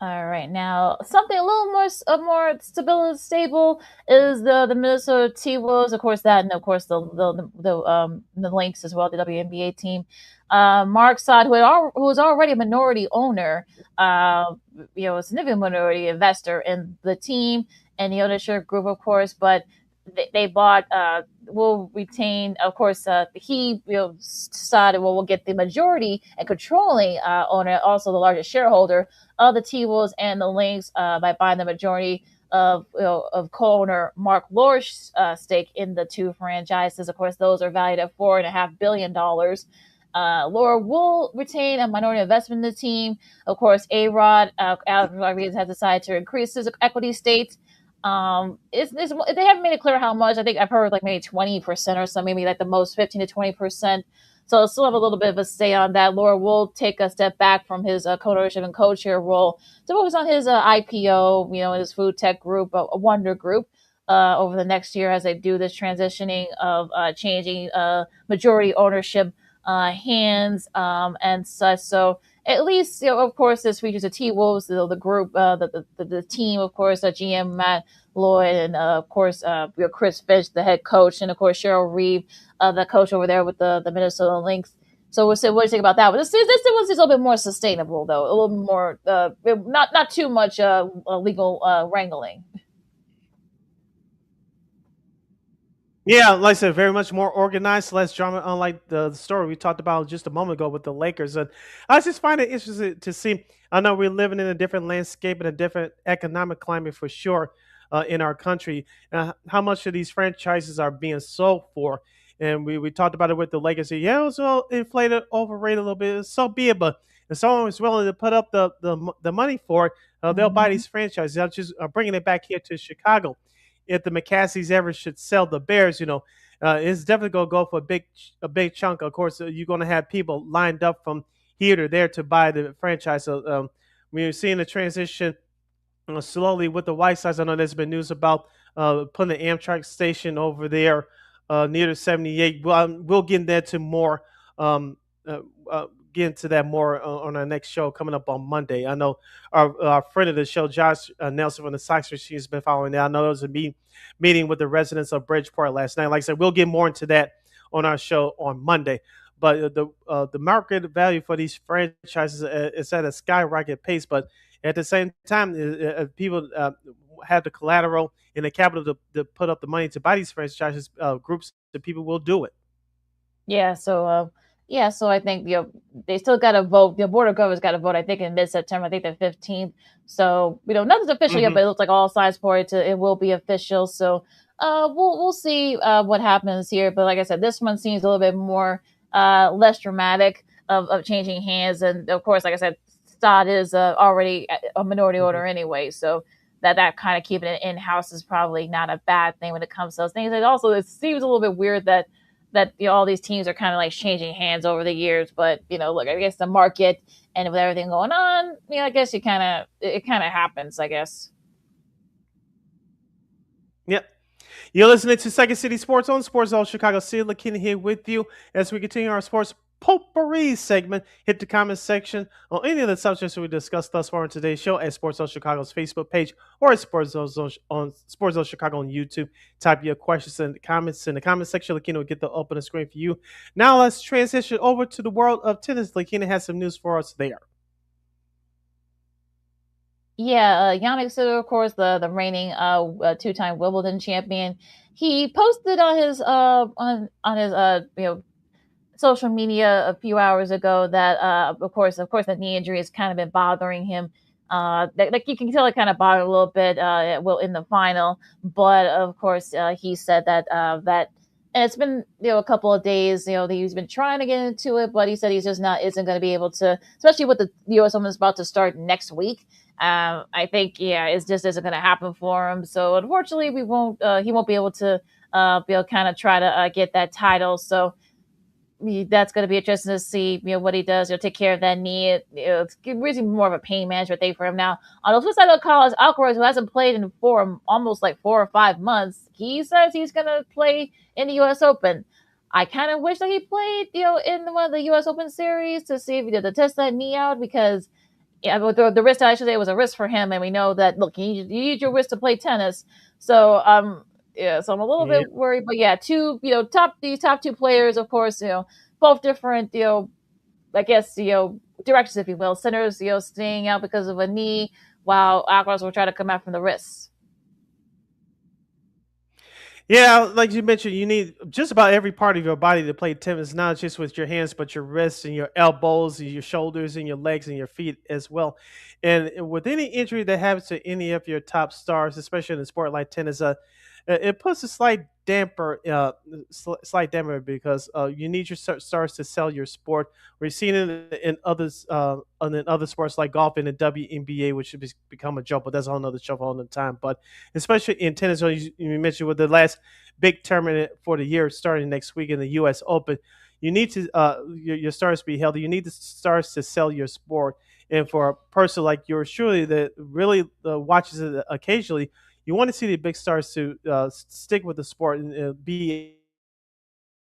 All right, now something a little more stable is the Minnesota T-Wolves, of course that, and of course the Lynx as well, the WNBA team. Mark Saad, who was already a minority owner, a significant minority investor in the team and the ownership group, of course, but they bought. Will retain, of course. He decided we'll get the majority and controlling owner, also the largest shareholder of the T-Wolves and the Lynx by buying the majority of co-owner Mark Lorsch's stake in the two franchises. Of course, those are valued at $4.5 billion. Laura will retain a minority investment in the team. Of course, A-Rod, Alex Rodriguez has decided to increase his equity stakes. They haven't made it clear how much. I think I've heard like maybe 20% or so, maybe like the most 15 to 20%. So still have a little bit of a say on that. Laura will take a step back from his co-ownership and co-chair role to focus on his IPO, in his food tech group, a Wonder Group, over the next year as they do this transitioning of changing majority ownership hands and such. So at least, of course, this features the T-Wolves, the group, the team, of course, GM Matt Lloyd, and of course, Chris Finch, the head coach, and of course, Cheryl Reeve, the coach over there with the Minnesota Lynx. So what do you think about that? But this one's a little bit more sustainable, though, a little more, not too much legal wrangling. Yeah, like I said, very much more organized, less drama, unlike the story we talked about just a moment ago with the Lakers. And I just find it interesting to see. I know we're living in a different landscape and a different economic climate for sure in our country. How much of these franchises are being sold for? And we talked about it with the Lakers. Yeah, it was all inflated, overrated a little bit. So be it. But if someone is willing to put up the money for it, they'll buy these franchises. I'm just bringing it back here to Chicago. If the McCaskies ever should sell the Bears, it's definitely going to go for a big chunk. Of course, you're going to have people lined up from here to there to buy the franchise. So we're seeing the transition slowly with the White Sox. I know there's been news about putting the Amtrak station over there near the 78. We'll get into that to more. Get into that more on our next show coming up on Monday. I know our friend of the show, Josh Nelson from the Sox Machine, has been following that. I know there was a meeting with the residents of Bridgeport last night. Like I said, we'll get more into that on our show on Monday. But the market value for these franchises is at a skyrocket pace. But at the same time, people have the collateral and the capital to put up the money to buy these franchises. Groups of people will do it. Yeah. So I think they still got to vote. The board of governors got to vote. I think in mid-September. I think the 15th. So nothing's official yet, but it looks like all signs for it will be official. So we'll see what happens here. But like I said, this one seems a little bit more less dramatic of changing hands. And of course, like I said, Stott is already a minority owner anyway. So that kind of keeping it in house is probably not a bad thing when it comes to those things. And also, it seems a little bit weird that that all these teams are kind of like changing hands over the years. But look, I guess the market and with everything going on, I guess it kind of happens, I guess. Yep. You're listening to Second City Sports on Sports Zone Chicago. City LaKeena here with you as we continue our sports potpourri segment. Hit the comment section on any of the subjects we discussed thus far in today's show at Sports Zone Chicago's Facebook page or at Sports Zone on Sports Zone Chicago on YouTube. Type your questions in the comments in the comment section. LaKeena will get the open screen for you. Now let's transition over to the world of tennis. LaKeena has some news for us there. Yeah, Yannick Sinner, of course, the reigning two-time Wimbledon champion. He posted on his social media a few hours ago that of course the knee injury has kind of been bothering him. Like you can tell it kind of bothered a little bit in the final, but of course he said that and it's been a couple of days that he's been trying to get into it, but he said he's just isn't going to be able to, especially with the U.S. Open is about to start next week. I think it just isn't going to happen for him. So unfortunately, he won't be able to kind of try to get that title. So that's going to be interesting to see what he does. He'll take care of that knee. It's really more of a pain management thing for him now. On the flip side of Carlos Alcaraz, who hasn't played in almost like 4 or 5 months, he says he's going to play in the U.S. Open. I kind of wish that he played in one of the U.S. Open series to see if he did to test that knee out, because the wrist, I should say, was a risk for him, and we know that look, you need your wrist to play tennis. So so I'm a little bit worried, but these top two players, of course, both different, I guess, directions, if you will. Sinners, staying out because of a knee, while Alcaraz will try to come out from the wrists. Yeah, like you mentioned, you need just about every part of your body to play tennis, not just with your hands, but your wrists and your elbows and your shoulders and your legs and your feet as well. And with any injury that happens to any of your top stars, especially in a sport like tennis, it puts a slight damper, because you need your stars to sell your sport. We're seeing it in others, in other sports like golf and the WNBA, which should become a joke, but that's a whole nother show for all the time. But especially in tennis, you mentioned with the last big tournament for the year starting next week in the U.S. Open, you need to your stars to be healthy. You need the stars to sell your sport. And for a person like yours, surely that really watches it occasionally, you want to see the big stars to stick with the sport and be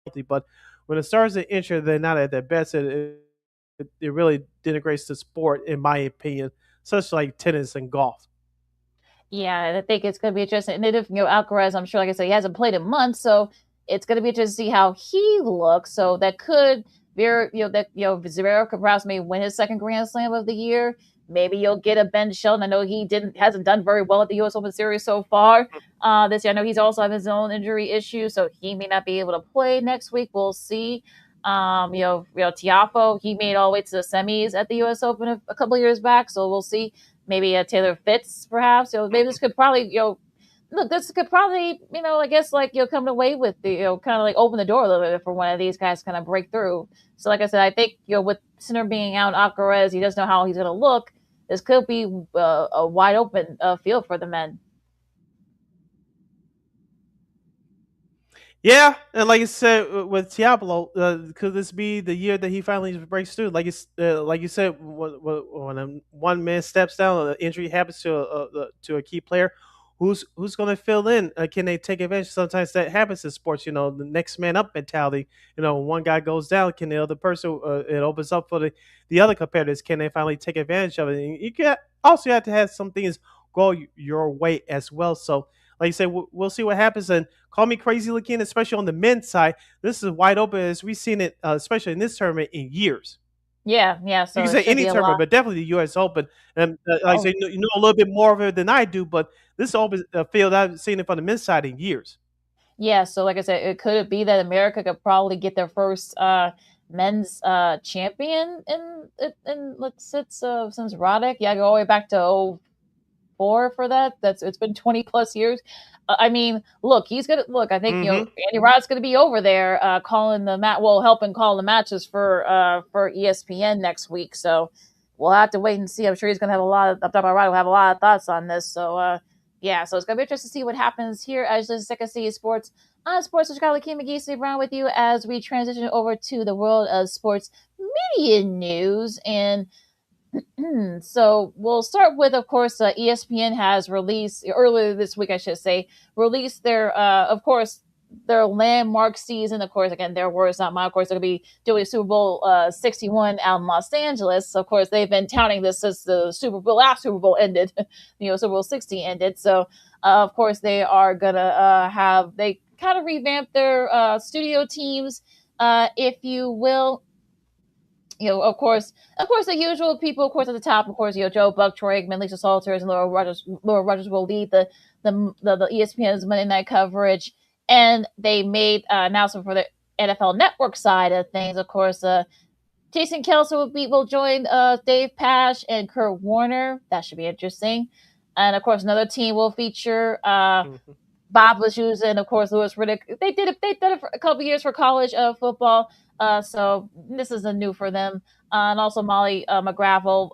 healthy. But when the stars are injured, they're not at their best. It really denigrates the sport, in my opinion, such like tennis and golf. Yeah, I think it's going to be interesting. And if Alcaraz, I'm sure, like I said, he hasn't played in months, so it's going to be interesting to see how he looks. So that could Zverev could perhaps maybe win his second Grand Slam of the year. Maybe you'll get a Ben Shelton. I know he hasn't done very well at the U.S. Open Series so far this year. I know he's also have his own injury issue, so he may not be able to play next week. We'll see. Tiafoe, he made all the way to the semis at the U.S. Open a couple of years back, so we'll see. Maybe Taylor Fitz, perhaps. Maybe this could probably, this could probably, I guess, come away with the, kind of like open the door a little bit for one of these guys to kind of break through. So, like I said, I think, with Sinner being out, Alcaraz, he doesn't know how he's going to look. This could be a wide open field for the men. Yeah, and like I said with Tiafoe, could this be the year that he finally breaks through? Like you said, when one man steps down, an injury happens to a key player, who's going to fill in? Can they take advantage? Sometimes that happens in sports. The next man up mentality. When one guy goes down, can the other person? It opens up for the other competitors. Can they finally take advantage of it? And you have to have some things go your way as well. So, like you say, we'll see what happens. And call me crazy, LaKeena, especially on the men's side. This is wide open as we've seen it, especially in this tournament, in years. Yeah. So you can say any tournament, but definitely the U.S. Open. And like I say, you know a little bit more of it than I do, but this open field, I've seen it from the men's side in years. Yeah, so like I said, it could be that America could probably get their first men's champion in since Roddick. Yeah, go all the way back to 2004 for that. It's been 20 plus years. I mean, look, he's gonna look. I think Andy Roddick's gonna be over there calling the helping call the matches for ESPN next week. So we'll have to wait and see. I'm sure he's gonna have a lot of. Roddick will have a lot of thoughts on this. So so it's gonna be interesting to see what happens here as the Second City Sports On Sports with Chicago, LaKeena McGee, stay around with you as we transition over to the world of sports media news. And so we'll start with, of course, ESPN has released earlier this week, I should say, released their, of course, their landmark season. Of course, again, their words, not mine. Of course, they're going to be doing Super Bowl 61 out in Los Angeles. So, of course, they've been touting this since the last Super Bowl ended, Super Bowl 60 ended. So, of course, they are going to they kind of revamp their studio teams, if you will. Of course, the usual people, of course, at the top, of course, Joe Buck, Troy Aikman, Lisa Salters, and Laura Rogers. Laura Rogers will lead the ESPN's Monday night coverage, and they made announcement for the NFL Network side of things. Of course, Jason Kelsey will join Dave Pasch and Kurt Warner. That should be interesting. And of course, another team will feature Bob Lajus and of course Louis Riddick. They did it for a couple years for college football. So this isn't new for them. And also Molly McGrath will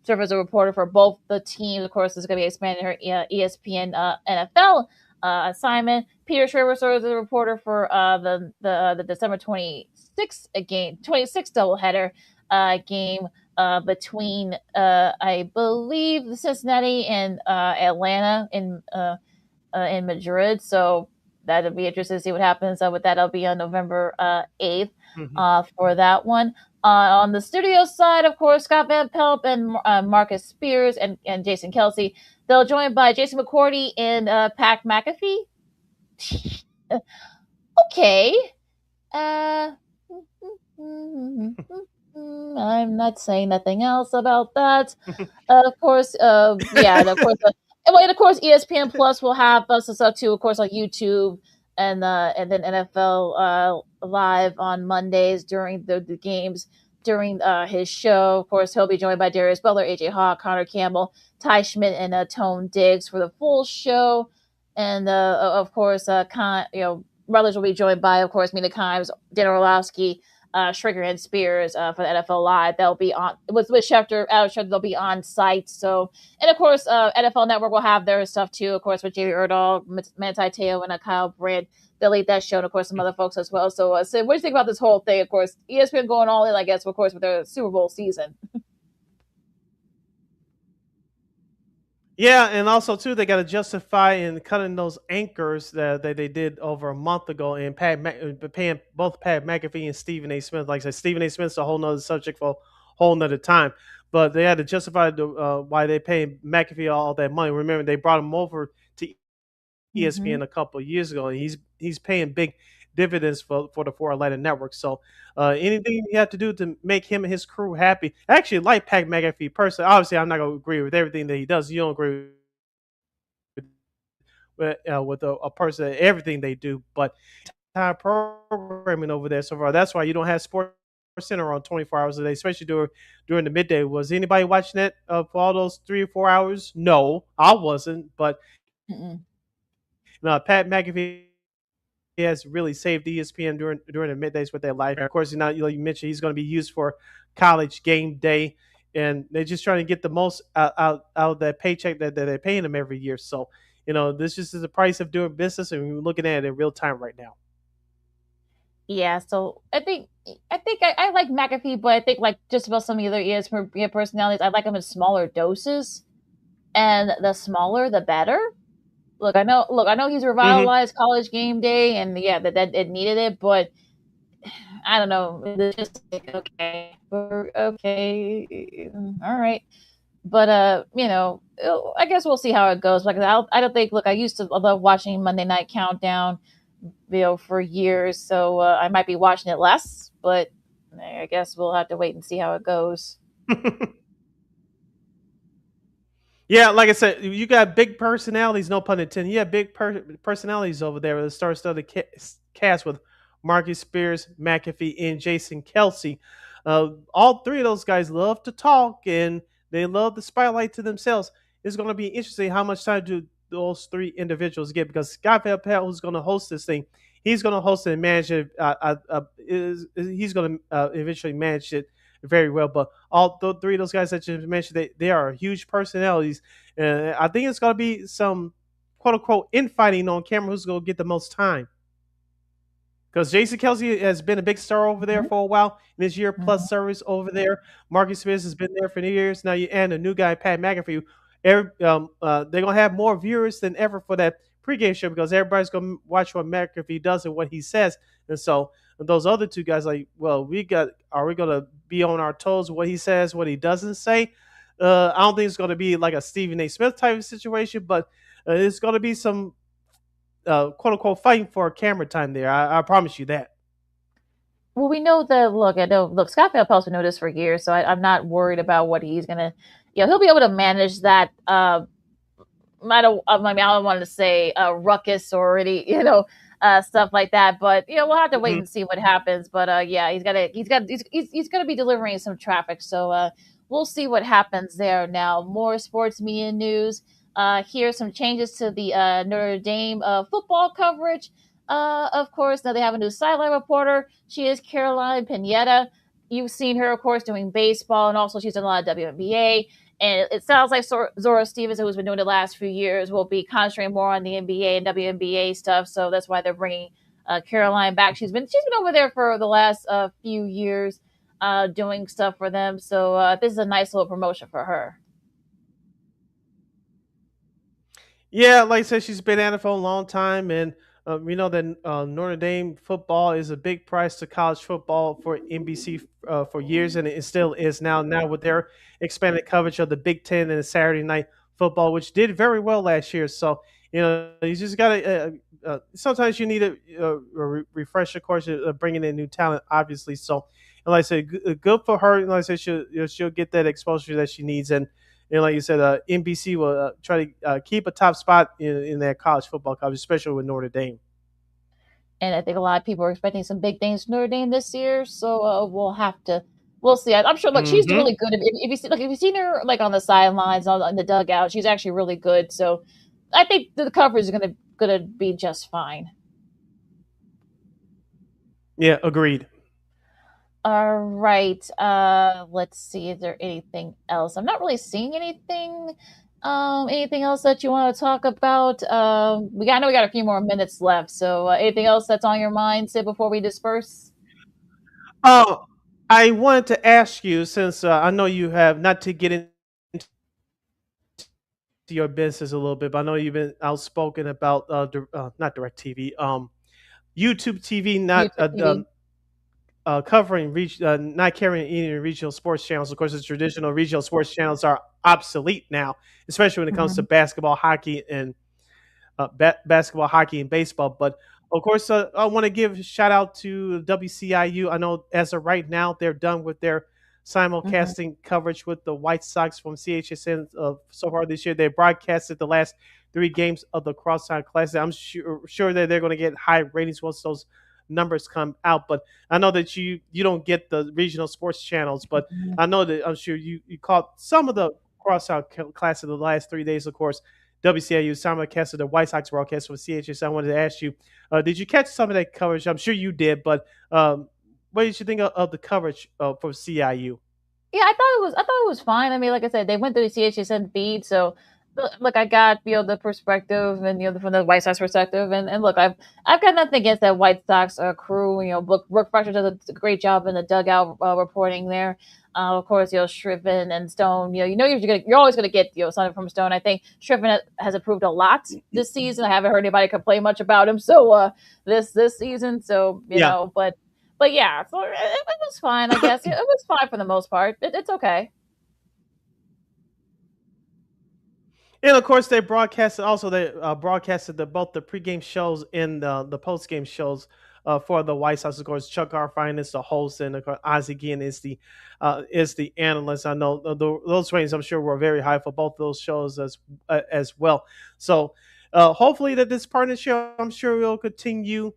serve as a reporter for both the teams. Of course, is going to be expanding her ESPN NFL assignment. Peter Schreiber serves as a reporter for the December 26th doubleheader game between I believe Cincinnati and Atlanta in Madrid. So that'll be interesting to see what happens with that. That'll be on November 8th for that one. On the studio side, of course, Scott Van Pelt and Marcus Spears and Jason Kelsey. They'll join by Jason McCourty and Pat McAfee. Okay. I'm not saying nothing else about that. Of course, yeah, and of course, and of course, ESPN Plus will have us stuff too. Of course, on YouTube and then NFL Live on Mondays during the games during his show. Of course, he'll be joined by Darius Butler, AJ Hawk, Connor Campbell, Ty Schmidt, and Tone Diggs for the full show. And of course, Rutledge will be joined by, of course, Mina Kimes, Dan Orlovsky, Schrager and Spears for the NFL Live. They'll be on with Schefter, Alex Schefter. They'll be on site. So, and of course, NFL Network will have their stuff too. Of course, with Jerry Erdahl, Manti Te'o, and Kyle Brandt. They'll lead that show, and of course, some other folks as well. So, what do you think about this whole thing? Of course, ESPN going all in, I guess, of course, with their Super Bowl season. Yeah, and also too, they got to justify in cutting those anchors that they did over a month ago, and paying both Pat McAfee and Stephen A. Smith. Like I said, Stephen A. Smith's a whole nother subject for a whole nother time. But they had to justify why they paying McAfee all that money. Remember, they brought him over to ESPN a couple of years ago, and he's paying big dividends for the Four Atlanta network. So anything you have to do to make him and his crew happy. I actually like Pat McAfee personally. Obviously, I'm not going to agree with everything that he does. You don't agree with a person everything they do, but time programming over there so far. That's why you don't have Sports Center on 24 hours a day, especially during the midday. Was anybody watching that for all those 3 or 4 hours? No, I wasn't. But Pat McAfee has really saved ESPN during the middays with their life. And of course, you mentioned he's going to be used for college game day, and they're just trying to get the most out of that paycheck that they're paying them every year. So, this just is the price of doing business, and we're looking at it in real time right now. Yeah, so I think I like McAfee, but I think like just about some of the other ESPN personalities, I like them in smaller doses, and the smaller the better. Look, I know he's revitalized College Game Day, and yeah, that it needed it, but I don't know. It's just like, okay, all right. But I guess we'll see how it goes. Like I don't think. Look, I used to love watching Monday Night Countdown, for years. So I might be watching it less, but I guess we'll have to wait and see how it goes. Yeah, like I said, you got big personalities, no pun intended. You have big personalities over there. The star-studded cast with Marcus Spears, McAfee, and Jason Kelsey. All three of those guys love to talk, and they love the spotlight to themselves. It's going to be interesting how much time do those three individuals get, because Scott Van Pelt, who's going to host this thing, he's going to host it and manage it. He's going to eventually manage it very well. But all three of those guys that you mentioned, they are huge personalities. I think it's going to be some quote unquote infighting on camera who's going to get the most time. because Jason Kelsey has been a big star over there Mhm. for a while. In his year plus Mhm. service over there, Marcus Smith has been there for years now. You and a new guy, Pat McAfee. They're gonna have more viewers than ever for that pregame show because everybody's gonna watch what McAfee does and what he says. And so those other two guys, like, well, are we gonna be on our toes? What he says, what he doesn't say. I don't think it's gonna be like a Stephen A. Smith type of situation, but it's gonna be some quote unquote fighting for camera time there. I promise you that. Well, we know that. Look, I know. Look, Scott Van Pelt been doing this for years, so I'm not worried about what he's gonna. He'll be able to manage that. I mean, I don't want to say ruckus or any, stuff like that. But we'll have to wait Mhm. and see what happens. But yeah, he's gonna be delivering some traffic. So we'll see what happens there. Now, more sports media news. Here's some changes to the Notre Dame football coverage. Of course, now they have a new sideline reporter. She is Caroline Pineda. You've seen her, of course, doing baseball, and also she's done a lot of WNBA. And it sounds like Zora Stevenson, who's been doing it the last few years, will be concentrating more on the NBA and WNBA stuff. So that's why they're bringing Caroline back. She's been over there for the last few years, doing stuff for them. So this is a nice little promotion for her. Yeah, like I said, she's been at it for a long time, and we know that Notre Dame football is a big price to college football for NBC for years, and it still is now. Now with their expanded coverage of the Big Ten and the Saturday night football, which did very well last year. So you just gotta. Sometimes you need a refresher course, bringing in new talent, obviously. So, and like I said, good for her. And like I said, she'll get that exposure that she needs, and like you said, NBC will try to keep a top spot in their college football coverage, especially with Notre Dame. And I think a lot of people are expecting some big things from Notre Dame this year. So we'll see. I'm sure. Look, she's Hmm. really good. If you see, look, if you've seen her like on the sidelines, on the dugout, she's actually really good. So I think the coverage is gonna be just fine. Yeah, agreed. All right. Let's see. Is there anything else? I'm not really seeing anything. Anything else that you want to talk about? I know we got a few more minutes left. So, anything else that's on your mind, Sid, before we disperse? Oh, I wanted to ask you since I know you have not to get into your business a little bit, but I know you've been outspoken about not direct TV, YouTube TV, not YouTube TV. covering not carrying any regional sports channels. Of course, the traditional regional sports channels are obsolete now, especially when it comes to Mhm. basketball, hockey, and basketball, hockey, and baseball. But of course, I want to give a shout out to WCIU. I know as of right now, they're done with their Mhm. simulcasting coverage with the White Sox from CHSN so far this year. They broadcasted the last three games of the Crosstown Classic. I'm sure that they're going to get high ratings once those numbers come out. But I know that you don't get the regional sports channels, but Mhm. I know that I'm sure you caught some of the Crosstown Classic the last 3 days, of course. WCIU simulcasted the White Sox broadcast from CHS. I wanted to ask you, did you catch some of that coverage? I'm sure you did, but what did you think of the coverage for CIU? Yeah, I thought it was fine. I mean, like I said, they went through the CHSN feed, so look, I got the perspective and from the White Sox perspective, and look, I've got nothing against that White Sox crew. Brooke Fletcher does a great job in the dugout reporting there. Of course, Shriven and Stone. You're always gonna get something from Stone. I think Shriven has improved a lot this season. I haven't heard anybody complain much about him. So this season, so Yeah. but yeah, so it was fine. I guess it was fine for the most part. It's okay. And of course, they broadcasted also. They broadcasted both the pregame shows and the postgame shows for the White Sox. Of course, Chuck Garfien is the host, and of course, Ozzie Guillen is the analyst. I know those ratings, I'm sure, were very high for both those shows as well. So hopefully, that this partnership, I'm sure, will continue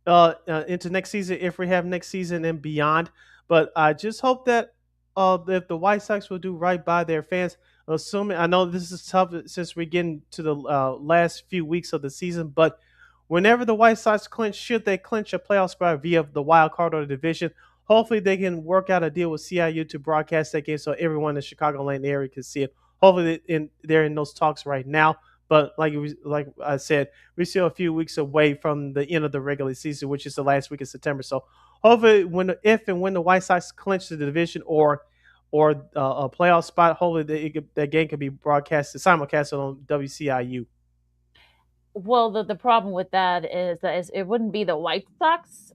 into next season if we have next season and beyond. But I just hope that if the White Sox will do right by their fans, assuming I know this is tough since we're getting to the last few weeks of the season, but whenever the White Sox clinch, should they clinch a playoff spot via the wild card or the division, hopefully they can work out a deal with CIU to broadcast that game so everyone in the Chicagoland area can see it. Hopefully they're in those talks right now, But like I said, we're still a few weeks away from the end of the regular season, which is the last week of September. So hopefully, if and when the White Sox clinch the division or a playoff spot, hopefully that game can be simulcasted on WCIU. Well, the problem with that is that it wouldn't be the White Sox.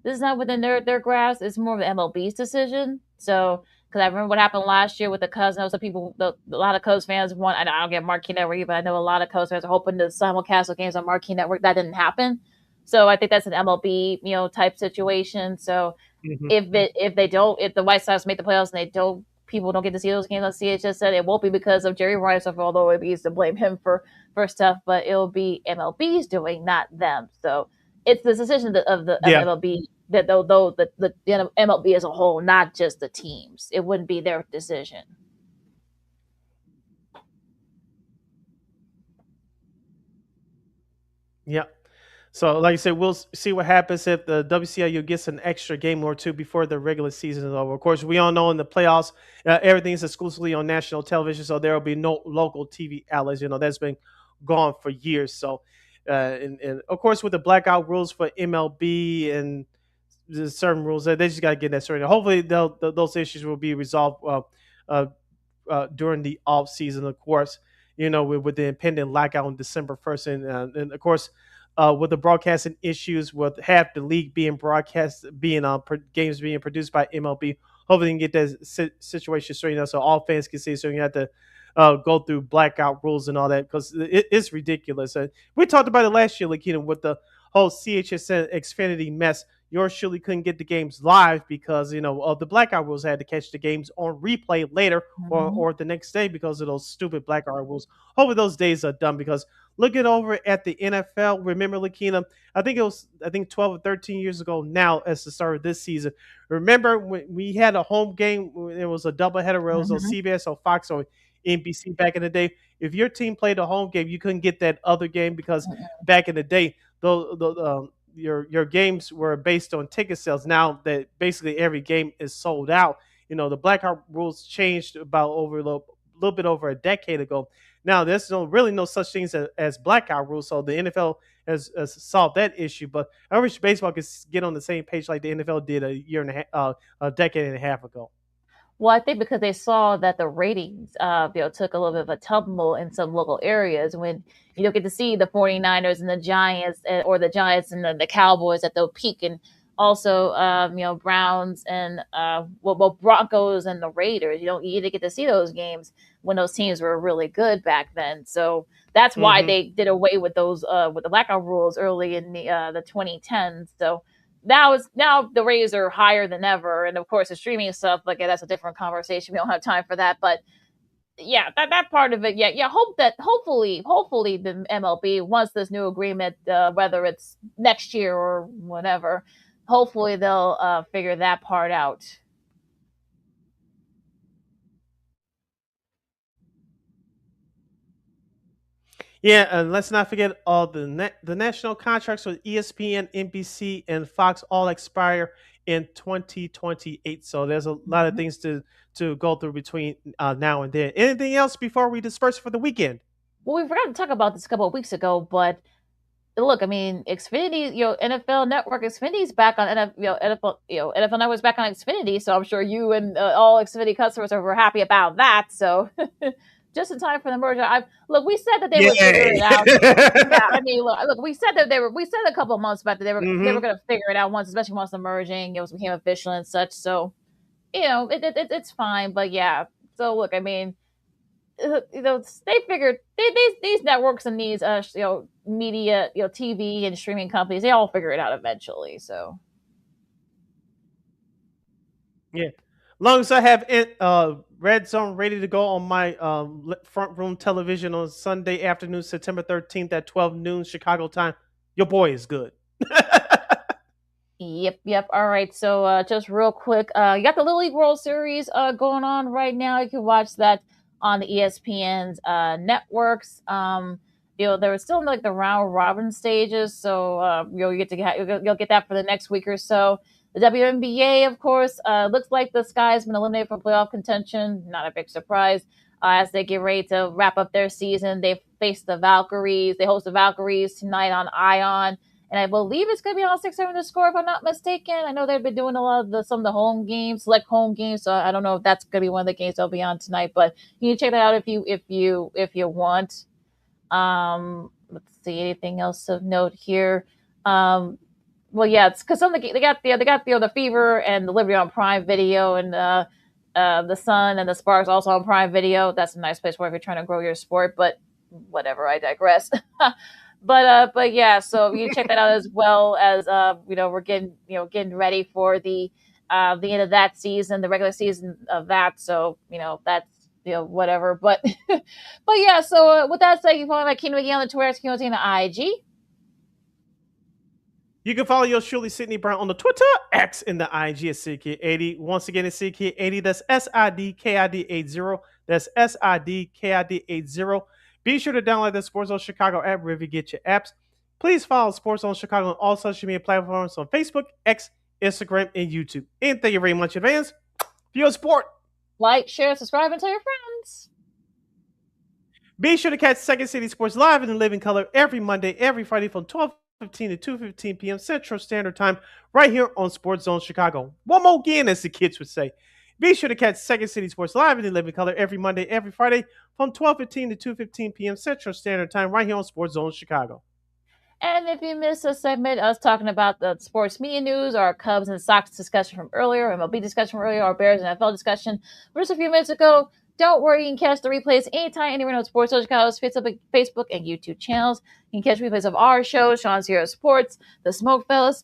This is not within their grasp. It's more of the MLB's decision. So, because I remember what happened last year with the Cubs. I know some people, a lot of Cubs fans want. I don't get Marquee Network, but I know a lot of Cubs fans are hoping to simulcast the games on Marquee Network. That didn't happen. So I think that's an MLB type situation. So if the White Sox make the playoffs and they don't, people don't get to see those games on CHS, said it won't be because of Jerry Rice, although it be to blame him for stuff, but it'll be MLB's doing, not them. So it's the decision of MLB that though the MLB as a whole, not just the teams. It wouldn't be their decision. Yeah. So, like I said, we'll see what happens if the WCIU gets an extra game or two before the regular season is over. Of course, we all know in the playoffs, everything's exclusively on national television, so there will be no local TV outlets. That's been gone for years. So, and of course, with the blackout rules for MLB and certain rules, they just got to get that straight. Hopefully, those issues will be resolved uh, during the off season, of course. With the impending lockout on December 1st, and of course. With the broadcasting issues, with half the league being games being produced by MLB, hopefully they can get that situation straightened out so all fans can see. So you have to go through blackout rules and all that because it's ridiculous. We talked about it last year, LaKeena, with the whole CHSN Xfinity mess. Yours surely couldn't get the games live because of the blackout rules. Had to catch the games on replay later or the next day because of those stupid blackout rules. Hopefully those days are done because looking over at the NFL, remember, LaKeena, I think 12 or 13 years ago now as the start of this season. Remember when we had a home game, it was a doubleheader where it was on CBS or Fox or NBC back in the day. If your team played a home game, you couldn't get that other game because back in the day, your games were based on ticket sales. Now that basically every game is sold out, the blackout rules changed about over a little bit over a decade ago. Now there's really no such things as blackout rules, so the NFL has solved that issue. But I wish baseball could get on the same page like the NFL did a decade and a half ago. Well, I think because they saw that the ratings, took a little bit of a tumble in some local areas when you don't get to see the 49ers and the Giants or the Giants and the Cowboys at their peak, and also, Browns and Broncos and the Raiders. You didn't get to see those games when those teams were really good back then. So that's why they did away with those with the blackout rules early in the 2010s. So now the Rays are higher than ever, and of course the streaming stuff, like that's a different conversation. We don't have time for that, but yeah, that part of it, hopefully the MLB, once this new agreement, whether it's next year or whatever, hopefully they'll figure that part out. Yeah, and let's not forget all the national contracts with ESPN, NBC, and Fox all expire in 2028. So there's a lot of things to go through between now and then. Anything else before we disperse for the weekend? Well, we forgot to talk about this a couple of weeks ago, but look, I mean, Xfinity, NFL Network, Xfinity's back on NFL Network's back on Xfinity. So I'm sure you and all Xfinity customers are happy about that. So. Just in time for the merger. We said that they would figure it out. Yeah, I mean, look, we said a couple of months back that they were going to figure it out once, especially once the merging became official and such. So, it's fine. But yeah, so look, I mean, they figured these networks and these media, TV and streaming companies, they all figure it out eventually. So, yeah. Long as I have it, Red Zone ready to go on my front room television on Sunday afternoon, September 13th at 12 noon Chicago time, your boy is good. Yep. All right. So just real quick, you got the Little League World Series going on right now. You can watch that on the ESPN's networks. There was still like the round robin stages, so you'll get that for the next week or so. The WNBA, of course, looks like the Sky has been eliminated from playoff contention. Not a big surprise. as they get ready to wrap up their season. They face the Valkyries. They host the Valkyries tonight on Ion. And I believe it's going to be on 6-7 to score, if I'm not mistaken. I know they've been doing a lot of some of the home games, select home games. So I don't know if that's going to be one of the games they'll be on tonight. But you can check that out if you want. Let's see, anything else of note here. Well, yeah, it's because some of the they got the Fever and the Liberty on Prime Video, and the Sun and the Sparks also on Prime Video. That's a nice place where if you're trying to grow your sport. But whatever, I digress. But yeah, so you check that out as well as we're getting ready for the end of that season, the regular season of that. So that's whatever. But but yeah, so with that said, you can follow my Keenan McGee on the Twitter, Keenan on the IG. You can follow yours truly, Sidney Brown, on the Twitter, X, in the IG at SidKid80. Once again, it's SidKid80. That's SIDKID80. That's SIDKID80. Be sure to download the Sports Zone Chicago app wherever you get your apps. Please follow Sports Zone Chicago on all social media platforms on Facebook, X, Instagram, and YouTube. And thank you very much in advance for your support. Like, share, subscribe, and tell your friends. Be sure to catch Second City Sports live in the living color every Monday, every Friday from 12:15 to 2:15 p.m. Central Standard Time right here on Sports Zone Chicago. One more again, as the kids would say. Be sure to catch Second City Sports live in the living color every Monday, every Friday from 12:15 to 2:15 p.m. Central Standard Time right here on Sports Zone Chicago. And if you missed a segment, us talking about the sports media news, our Cubs and Sox discussion from earlier, MLB discussion from earlier, our Bears and NFL discussion just a few minutes ago, don't worry, you can catch the replays anytime, anywhere on Sports Zone Chicago's Facebook and YouTube channels. You can catch replays of our show, Sean Sierra Sports, the Smoke Fellas,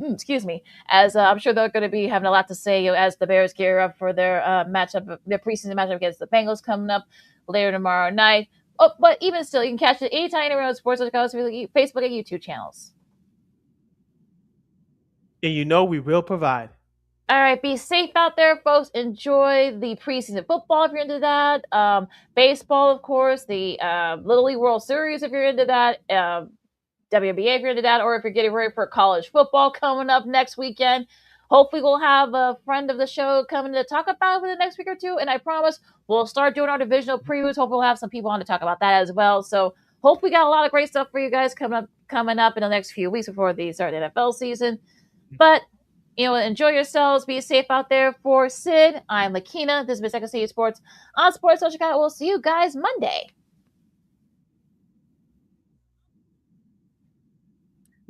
excuse me, as I'm sure they're going to be having a lot to say as the Bears gear up for their their preseason matchup against the Bengals coming up later tomorrow night. Oh, but even still, you can catch it anytime, anywhere on Sports Chicago's Facebook and YouTube channels. And we will provide. All right, be safe out there, folks. Enjoy the preseason football if you're into that. Baseball, of course. The Little League World Series if you're into that. WNBA if you're into that. Or if you're getting ready for college football coming up next weekend. Hopefully we'll have a friend of the show coming to talk about it for the next week or two. And I promise we'll start doing our divisional previews. Hopefully we'll have some people on to talk about that as well. So hopefully we got a lot of great stuff for you guys coming up in the next few weeks before the start of the NFL season. But, enjoy yourselves. Be safe out there. For Sid, I'm LaKeena. This has been Second City Sports on Sports Zone Chicago. We'll see you guys Monday.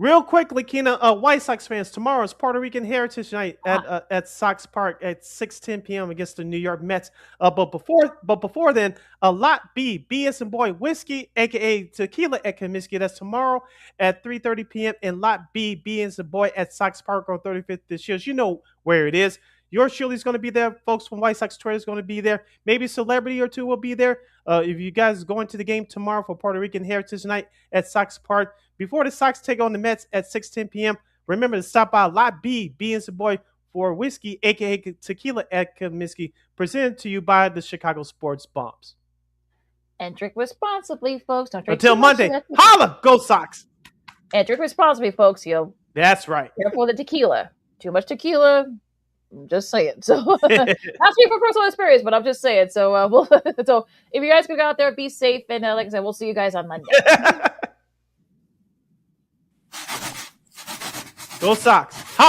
Real quick, LaKeena, White Sox fans, tomorrow is Puerto Rican Heritage Night at Sox Park at 6:10 p.m. against the New York Mets. But before then, Lot B as in boy whiskey, aka tequila at Comiskey. That's tomorrow at 3:30 p.m. And Lot B as in boy at Sox Park on 35th this year. You know where it is. Yours surely is going to be there. Folks from White Sox Twitter is going to be there. Maybe a celebrity or two will be there. If you guys go into the game tomorrow for Puerto Rican Heritage Night at Sox Park, before the Sox take on the Mets at 6:10 p.m., remember to stop by Lot B and some boy for whiskey, a.k.a. tequila at Comiskey, presented to you by the Chicago Sports Bombs. And drink responsibly, folks. Don't drink until Monday. Holla! Go Sox! And drink responsibly, folks. That's right. Careful with the tequila. Too much tequila. I'm just saying. So, not speaking for personal experience, but I'm just saying. So, so if you guys could go out there, be safe, and like I said, we'll see you guys on Monday. Go Sox! Holla!